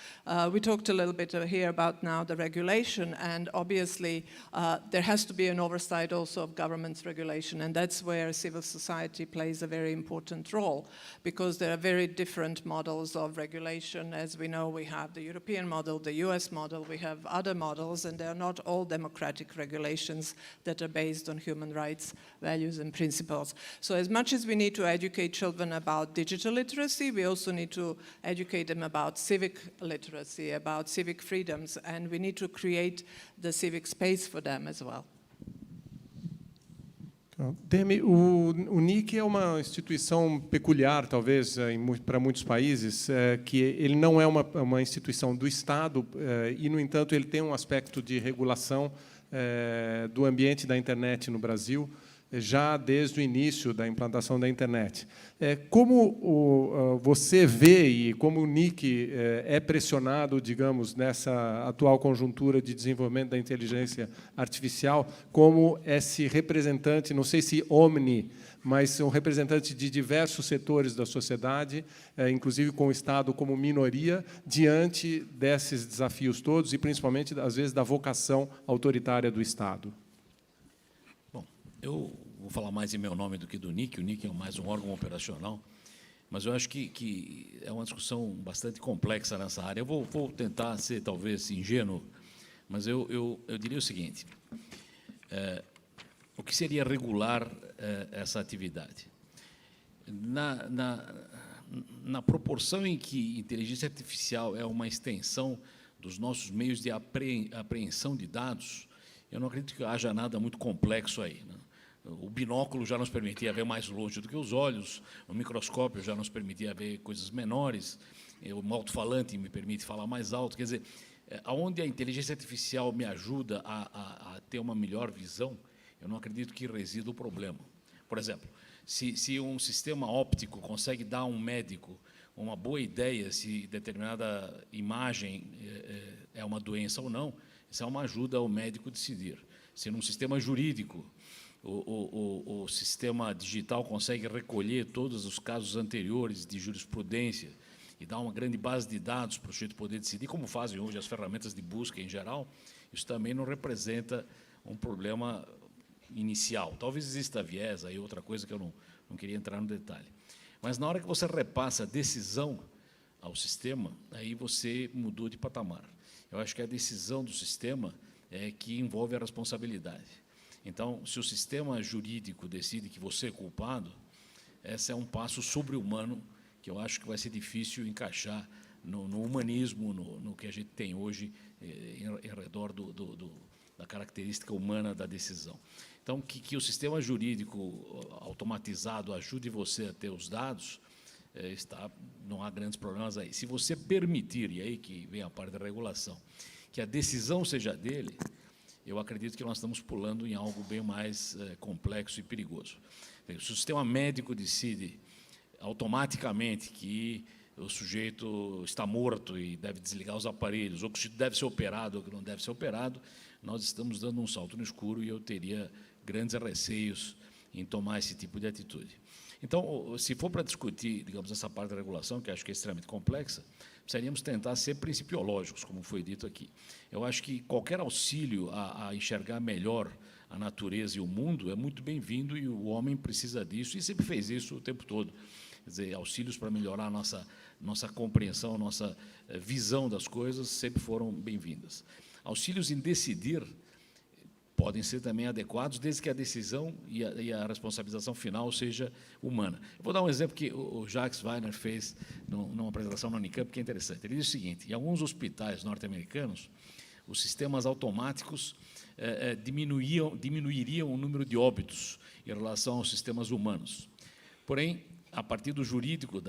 We talked a little bit here about now the regulation, and obviously there has to be an oversight also of government's regulation, and that's where civil society society plays a very important role, because there are very different models of regulation. As we know, we have the European model, the US model, we have other models, and they are not all democratic regulations that are based on human rights, values, and principles. So as much as we need to educate children about digital literacy, we also need to educate them about civic literacy, about civic freedoms, and we need to create the civic space for them as well. Demi, o NIC é uma instituição peculiar, talvez, para muitos países, que ele não é uma instituição do Estado e, no entanto, ele tem um aspecto de regulação do ambiente da internet no Brasil, já desde o início da implantação da internet. Como você vê e como o NIC é pressionado, digamos, nessa atual conjuntura de desenvolvimento da inteligência artificial, como esse representante, não sei se omni, mas um representante de diversos setores da sociedade, inclusive com o Estado como minoria, diante desses desafios todos e, principalmente, às vezes, da vocação autoritária do Estado? Eu vou falar mais em meu nome do que do NIC. O NIC é mais um órgão operacional, mas eu acho que é uma discussão bastante complexa nessa área. Eu vou tentar ser, talvez, ingênuo, mas eu diria o seguinte: o que seria regular essa atividade? Na proporção em que inteligência artificial é uma extensão dos nossos meios de apreensão de dados, eu não acredito que haja nada muito complexo aí, né? O binóculo já nos permitia ver mais longe do que os olhos, o microscópio já nos permitia ver coisas menores, o alto-falante me permite falar mais alto. Quer dizer, aonde a inteligência artificial me ajuda a ter uma melhor visão, eu não acredito que resida o problema. Por exemplo, se um sistema óptico consegue dar a um médico uma boa ideia se determinada imagem é uma doença ou não, isso é uma ajuda ao médico decidir. Se num sistema jurídico o sistema digital consegue recolher todos os casos anteriores de jurisprudência e dar uma grande base de dados para o sujeito poder decidir, como fazem hoje as ferramentas de busca em geral, isso também não representa um problema inicial. Talvez exista viés, aí outra coisa que eu não queria entrar no detalhe. Mas, na hora que você repassa a decisão ao sistema, aí você mudou de patamar. Eu acho que a decisão do sistema é que envolve a responsabilidade. Então, se o sistema jurídico decide que você é culpado, esse é um passo sobre-humano que eu acho que vai ser difícil encaixar no humanismo, no que a gente tem hoje em redor da característica humana da decisão. Então, que o sistema jurídico automatizado ajude você a ter os dados, não há grandes problemas aí. Se você permitir, e aí que vem a parte da regulação, que a decisão seja dele, eu acredito que nós estamos pulando em algo bem mais complexo e perigoso. Se o sistema médico decide automaticamente que o sujeito está morto e deve desligar os aparelhos, ou que o sujeito deve ser operado ou que não deve ser operado, nós estamos dando um salto no escuro e eu teria grandes receios em tomar esse tipo de atitude. Então, se for para discutir, digamos, essa parte da regulação, que acho que é extremamente complexa, precisaríamos tentar ser principiológicos, como foi dito aqui. Eu acho que qualquer auxílio a enxergar melhor a natureza e o mundo é muito bem-vindo e o homem precisa disso e sempre fez isso o tempo todo. Quer dizer, auxílios para melhorar a nossa compreensão, a nossa visão das coisas sempre foram bem-vindas. Auxílios em decidir podem ser também adequados, desde que a decisão e a responsabilização final seja humana. Eu vou dar um exemplo que o Jacques Weiner fez numa apresentação na Unicamp, que é interessante. Ele diz o seguinte: em alguns hospitais norte-americanos, os sistemas automáticos diminuiriam o número de óbitos em relação aos sistemas humanos. Porém, a partir do jurídico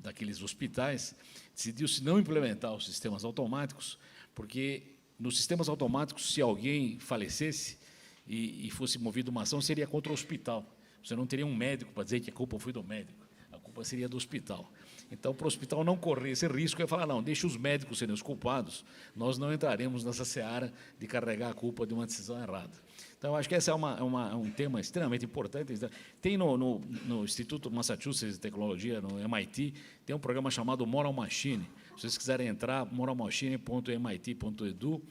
daqueles hospitais, decidiu-se não implementar os sistemas automáticos, porque nos sistemas automáticos, se alguém falecesse e fosse movida uma ação, seria contra o hospital. Você não teria um médico para dizer que a culpa foi do médico, a culpa seria do hospital. Então, para o hospital não correr esse risco, é falar, não, deixa os médicos serem os culpados, nós não entraremos nessa seara de carregar a culpa de uma decisão errada. Então, acho que esse é um tema extremamente importante. Tem no Instituto Massachusetts de Tecnologia, no MIT, tem um programa chamado Moral Machine. Se vocês quiserem entrar, moralmachine.mit.edu,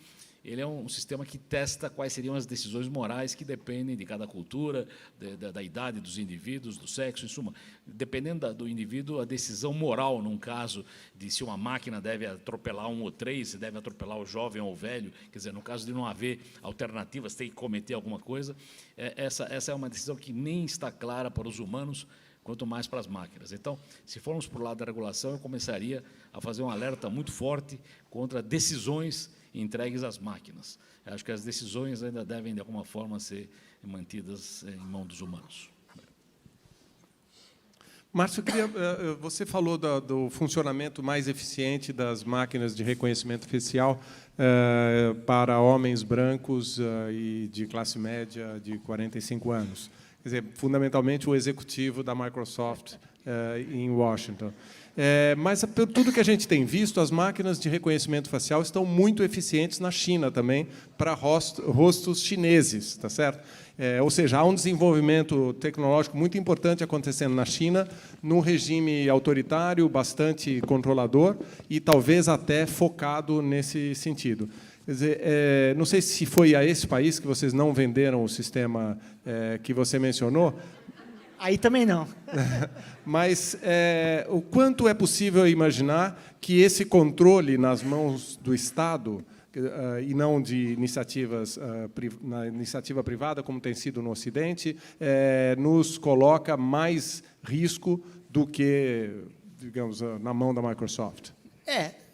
ele é um sistema que testa quais seriam as decisões morais que dependem de cada cultura, da idade dos indivíduos, do sexo, em suma. Dependendo do indivíduo, a decisão moral, num caso de se uma máquina deve atropelar um ou três, se deve atropelar o jovem ou o velho, quer dizer, no caso de não haver alternativas, tem que cometer alguma coisa, essa é uma decisão que nem está clara para os humanos, quanto mais para as máquinas. Então, se formos para o lado da regulação, eu começaria a fazer um alerta muito forte contra decisões entregues às máquinas. Eu acho que as decisões ainda devem, de alguma forma, ser mantidas em mão dos humanos. Márcio, você falou do funcionamento mais eficiente das máquinas de reconhecimento facial para homens brancos e de classe média de 45 anos. Quer dizer, fundamentalmente, o executivo da Microsoft em Washington. Mas, por tudo que a gente tem visto, as máquinas de reconhecimento facial estão muito eficientes na China também, para rostos chineses, tá certo? Ou seja, há um desenvolvimento tecnológico muito importante acontecendo na China, num regime autoritário, bastante controlador e talvez até focado nesse sentido. Quer dizer, não sei se foi a esse país que vocês não venderam o sistema que você mencionou. Aí também não. Mas o quanto é possível imaginar que esse controle nas mãos do Estado e não de iniciativas na iniciativa privada, como tem sido no Ocidente, nos coloca mais risco do que, digamos, na mão da Microsoft?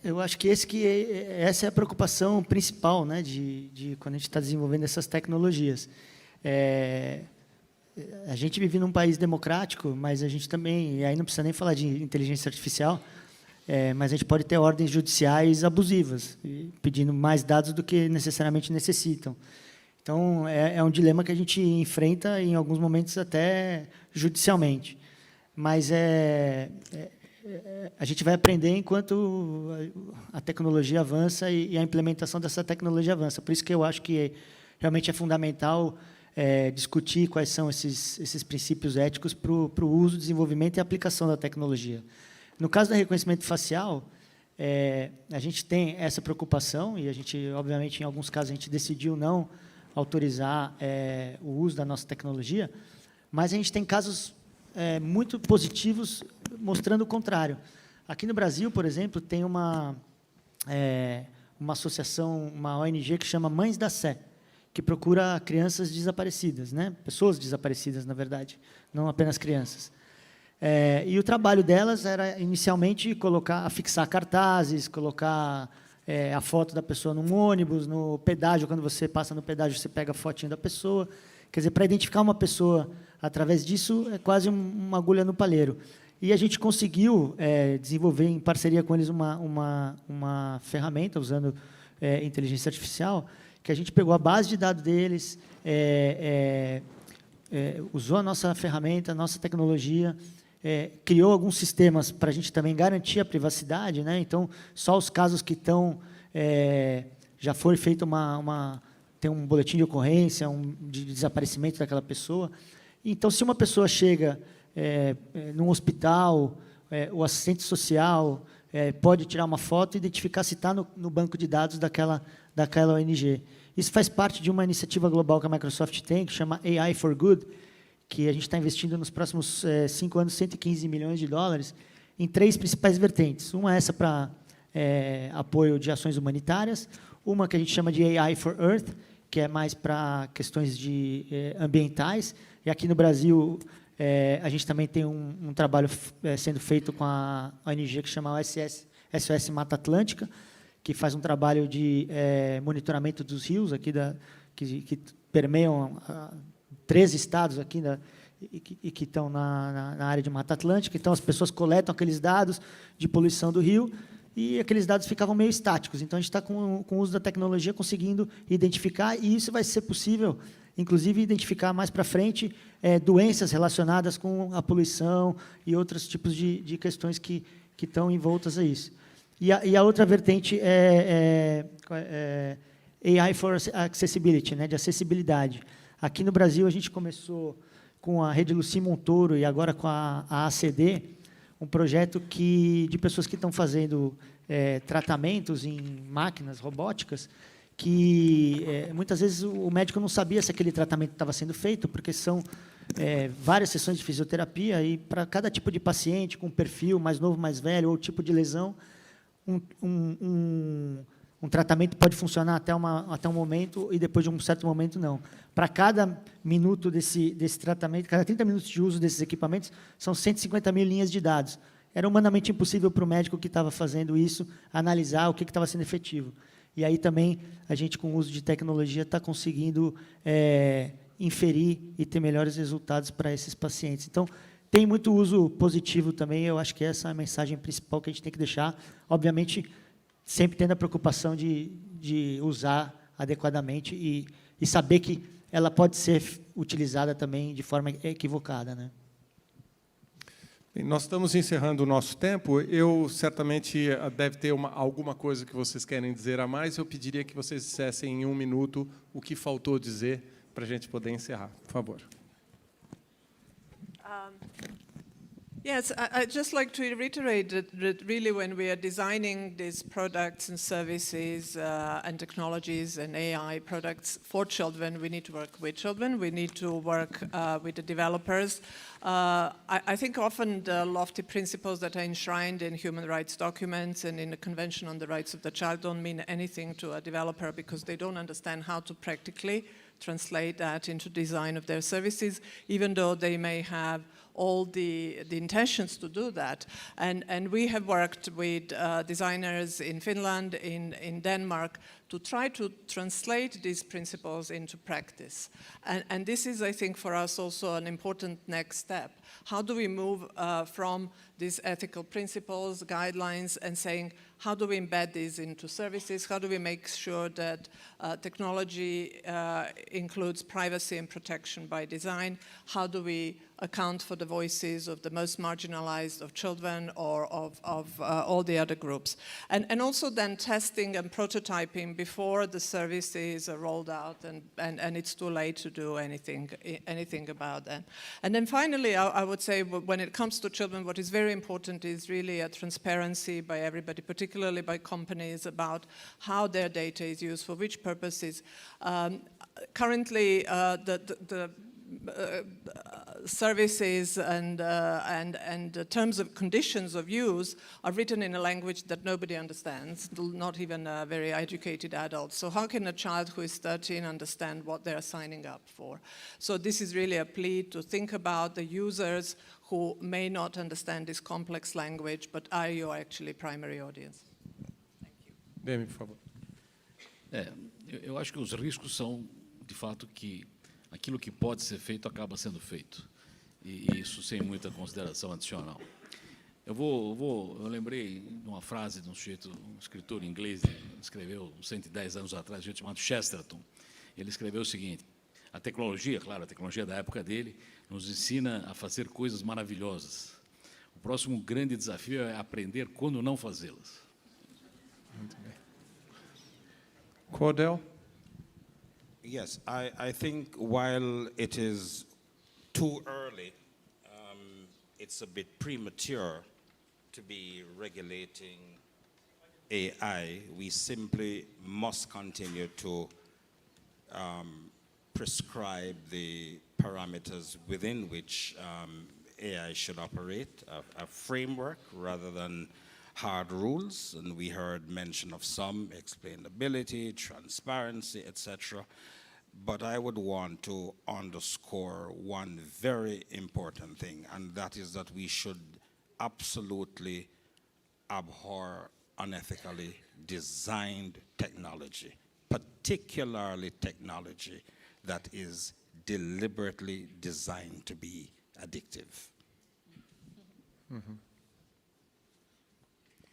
Eu acho que essa é a preocupação principal, né, de quando a gente está desenvolvendo essas tecnologias. A gente vive num país democrático, mas a gente também, e aí não precisa nem falar de inteligência artificial, mas a gente pode ter ordens judiciais abusivas, pedindo mais dados do que necessariamente necessitam. Então, é um dilema que a gente enfrenta, em alguns momentos, até judicialmente. Mas a gente vai aprender enquanto a tecnologia avança e a implementação dessa tecnologia avança. Por isso que eu acho que realmente é fundamental discutir quais são esses princípios éticos para o uso, desenvolvimento e aplicação da tecnologia. No caso do reconhecimento facial, a gente tem essa preocupação e a gente, obviamente, em alguns casos, a gente decidiu não autorizar o uso da nossa tecnologia, mas a gente tem casos muito positivos mostrando o contrário. Aqui no Brasil, por exemplo, tem uma associação, uma ONG que chama Mães da Sé, que procura crianças desaparecidas, né? Pessoas desaparecidas, na verdade, não apenas crianças. E o trabalho delas era, inicialmente, afixar cartazes, colocar a foto da pessoa num ônibus, no pedágio, quando você passa no pedágio, você pega a fotinha da pessoa. Quer dizer, para identificar uma pessoa através disso, é quase uma agulha no palheiro. E a gente conseguiu desenvolver, em parceria com eles, uma ferramenta, usando inteligência artificial, que a gente pegou a base de dados deles, usou a nossa ferramenta, a nossa tecnologia, criou alguns sistemas para a gente também garantir a privacidade, né? Então, só os casos que estão... já foi feito tem um boletim de ocorrência, de desaparecimento daquela pessoa. Então, se uma pessoa chega num hospital, o assistente social pode tirar uma foto e identificar se está no banco de dados daquela ONG. Isso faz parte de uma iniciativa global que a Microsoft tem, que chama AI for Good, que a gente está investindo nos próximos 5 anos $115 milhões em 3 principais vertentes. Uma é essa para apoio de ações humanitárias, uma que a gente chama de AI for Earth, que é mais para questões ambientais, e aqui no Brasil a gente também tem um trabalho sendo feito com a ONG que chama SOS Mata Atlântica, que faz um trabalho de monitoramento dos rios aqui que permeiam 13 estados aqui e que estão na área de Mata Atlântica. Então, as pessoas coletam aqueles dados de poluição do rio e aqueles dados ficavam meio estáticos. Então, a gente está, com o uso da tecnologia, conseguindo identificar, e isso vai ser possível, inclusive, identificar mais para frente doenças relacionadas com a poluição e outros tipos de questões que estão envoltas a isso. E a outra vertente AI for Accessibility, né, de acessibilidade. Aqui no Brasil, a gente começou com a Rede Luci Montoro e agora com a ACD, um projeto de pessoas que estão fazendo tratamentos em máquinas robóticas, que muitas vezes o médico não sabia se aquele tratamento estava sendo feito, porque são várias sessões de fisioterapia e para cada tipo de paciente, com perfil mais novo, mais velho, ou tipo de lesão, um tratamento pode funcionar até um momento e depois de um certo momento não. Para cada minuto desse tratamento, cada 30 minutos de uso desses equipamentos, são 150 mil linhas de dados. Era humanamente impossível para o médico que estava fazendo isso analisar o que estava sendo efetivo. E aí também a gente, com o uso de tecnologia, está conseguindo inferir e ter melhores resultados para esses pacientes. Então, tem muito uso positivo também, eu acho que essa é a mensagem principal que a gente tem que deixar. Obviamente, sempre tendo a preocupação de usar adequadamente e saber que ela pode ser utilizada também de forma equivocada, né? Bem, nós estamos encerrando o nosso tempo. Eu, certamente, deve ter alguma coisa que vocês querem dizer a mais. Eu pediria que vocês dissessem em 1 minuto o que faltou dizer para a gente poder encerrar. Por favor. Yes, I'd just like to reiterate that really when we are designing these products and services and technologies and AI products for children, we need to work with children, we need to work with the developers. I think often the lofty principles that are enshrined in human rights documents and in the Convention on the Rights of the Child don't mean anything to a developer because they don't understand how to practically translate that into design of their services, even though they may have all the intentions to do that. And we have worked with designers in Finland, in Denmark, to try to translate these principles into practice. And this is, I think, for us also an important next step. How do we move from these ethical principles, guidelines, and saying, how do we embed these into services? How do we make sure that technology includes privacy and protection by design? How do we account for the voices of the most marginalized of children or of all the other groups? And also then testing and prototyping before the services are rolled out and it's too late to do anything about that. And then finally, I would say when it comes to children, what is very important is really a transparency by everybody, particularly by companies, about how their data is used, for which purposes. Currently, the services and the terms of conditions of use are written in a language that nobody understands, not even very educated adults. So how can a child who is 13 understand what they're signing up for? So this is really a plea to think about the users who may not understand this complex language, but are your actually primary audience. Thank you. Demi, por favor. Eu acho que os riscos são, de fato, que aquilo que pode ser feito acaba sendo feito, e isso sem muita consideração adicional. Eu lembrei de uma frase de um sujeito, um escritor inglês, escreveu 110 anos atrás, um sujeito chamado Chesterton. Ele escreveu o seguinte: a tecnologia, claro, a tecnologia da época dele, nos ensina a fazer coisas maravilhosas. O próximo grande desafio é aprender quando não fazê-las. Muito bem. Cordell? Yes, I think while it is too early, it's a bit premature to be regulating AI. We simply must continue to prescribe the parameters within which AI should operate, a framework rather than hard rules. And we heard mention of some, explainability, transparency, etc. But I would want to underscore one very important thing, and that is that we should absolutely abhor unethically designed technology, particularly technology that is deliberately designed to be addictive.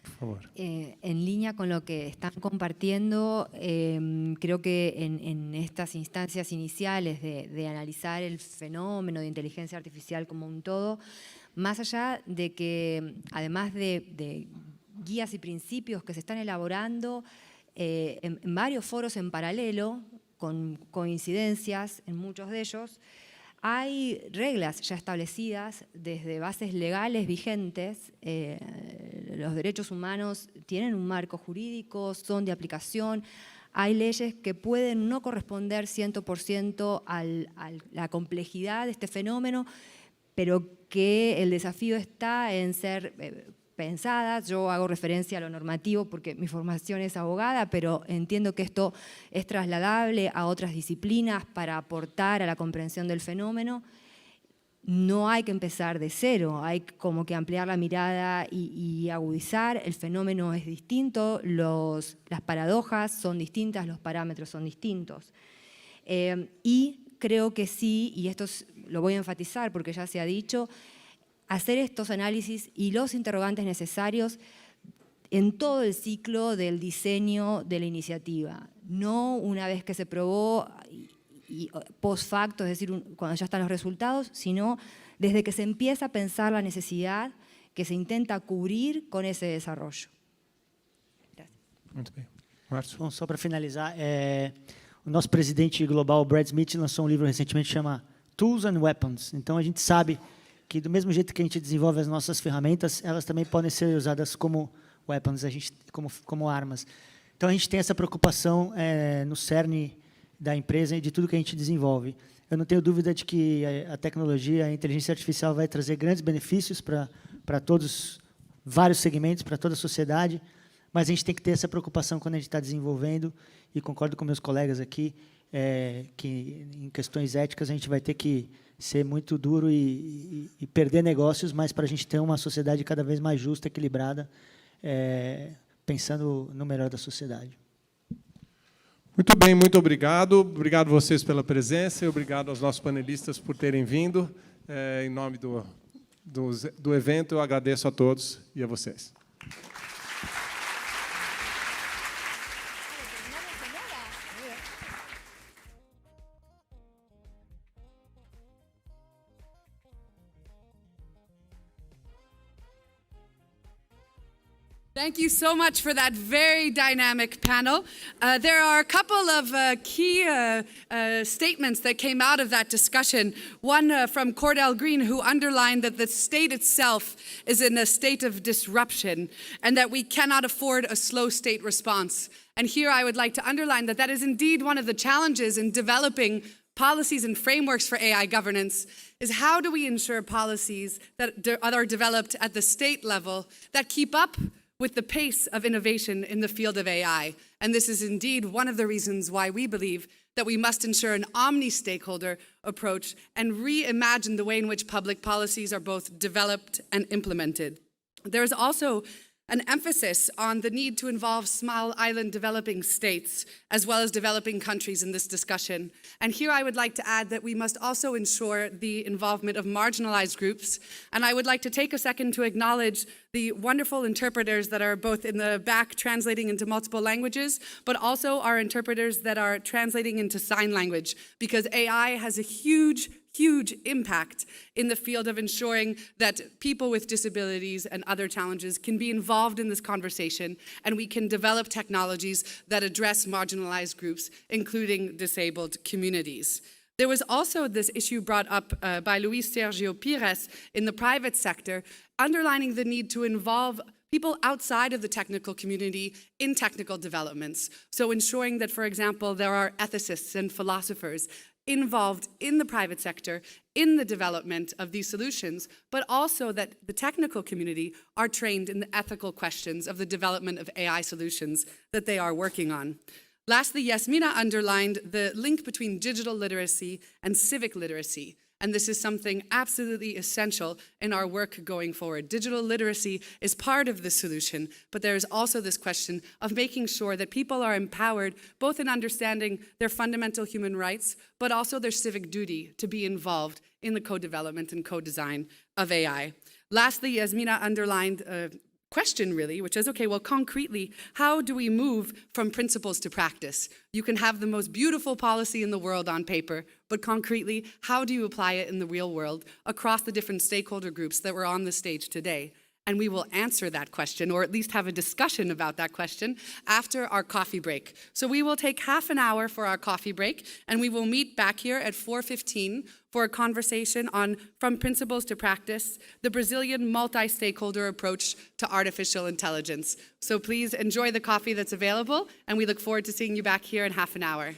Por favor. En línea con lo que están compartiendo, creo que en estas instancias iniciales de analizar el fenómeno de inteligencia artificial como un todo, más allá de que, además de guías y principios que se están elaborando en varios foros en paralelo, con coincidencias en muchos de ellos, hay reglas ya establecidas desde bases legales vigentes. Los derechos humanos tienen un marco jurídico, son de aplicación. hay leyes que pueden no corresponder 100% a la complejidad de este fenómeno, pero que el desafío está en ser pensadas. Yo hago referencia a lo normativo porque mi formación es abogada, pero entiendo que esto es trasladable a otras disciplinas para aportar a la comprensión del fenómeno. No hay que empezar de cero, hay como que ampliar la mirada y agudizar. El fenómeno es distinto, las paradojas son distintas, los parámetros son distintos. Y creo que sí, y esto lo voy a enfatizar porque ya se ha dicho, hacer estos análisis y los interrogantes necesarios en todo el ciclo del diseño de la iniciativa, no una vez que se probó y post facto, es decir, cuando ya están los resultados, sino desde que se empieza a pensar la necesidad que se intenta cubrir con ese desarrollo. Gracias. Muito bem. Márcio? Bom, só para finalizar, o nosso presidente global, Brad Smith, lançou um livro recentemente que chama Tools and Weapons. Então, a gente sabe que do mesmo jeito que a gente desenvolve as nossas ferramentas, elas também podem ser usadas como weapons, como armas. Então, a gente tem essa preocupação no cerne da empresa e de tudo que a gente desenvolve. Eu não tenho dúvida de que a tecnologia, a inteligência artificial vai trazer grandes benefícios para todos, vários segmentos, para toda a sociedade, mas a gente tem que ter essa preocupação quando a gente está desenvolvendo, e concordo com meus colegas aqui, que em questões éticas a gente vai ter que ser muito duro e perder negócios, mas para a gente ter uma sociedade cada vez mais justa, equilibrada, pensando no melhor da sociedade. Muito bem, muito obrigado. Obrigado a vocês pela presença e obrigado aos nossos panelistas por terem vindo. Em nome do evento, eu agradeço a todos e a vocês. Thank you so much for that very dynamic panel. There are a couple of key statements that came out of that discussion. One from Cordell Green, who underlined that the state itself is in a state of disruption and that we cannot afford a slow state response. And here I would like to underline that that is indeed one of the challenges in developing policies and frameworks for AI governance, is how do we ensure policies that are developed at the state level that keep up with the pace of innovation in the field of AI. And this is indeed one of the reasons why we believe that we must ensure an omni-stakeholder approach and reimagine the way in which public policies are both developed and implemented. There is also an emphasis on the need to involve small island developing states as well as developing countries in this discussion. And here I would like to add that we must also ensure the involvement of marginalized groups. And I would like to take a second to acknowledge the wonderful interpreters that are both in the back translating into multiple languages, but also our interpreters that are translating into sign language, because AI has a huge impact in the field of ensuring that people with disabilities and other challenges can be involved in this conversation, and we can develop technologies that address marginalized groups, including disabled communities. There was also this issue brought up by Luis Sergio Pires in the private sector, underlining the need to involve people outside of the technical community in technical developments. So ensuring that, for example, there are ethicists and philosophers involved in the private sector in the development of these solutions, but also that the technical community are trained in the ethical questions of the development of AI solutions that they are working on. Lastly, Yasmina underlined the link between digital literacy and civic literacy. And this is something absolutely essential in our work going forward. Digital literacy is part of the solution, but there is also this question of making sure that people are empowered both in understanding their fundamental human rights, but also their civic duty to be involved in the co-development and co-design of AI. Lastly, Yasmina underlined a question really, which is, okay, well, concretely, how do we move from principles to practice? You can have the most beautiful policy in the world on paper, but concretely, how do you apply it in the real world across the different stakeholder groups that were on the stage today? And we will answer that question, or at least have a discussion about that question, after our coffee break. So we will take half an hour for our coffee break, and we will meet back here at 4:15 for a conversation on From Principles to Practice, the Brazilian multi-stakeholder approach to artificial intelligence. So please enjoy the coffee that's available, and we look forward to seeing you back here in half an hour.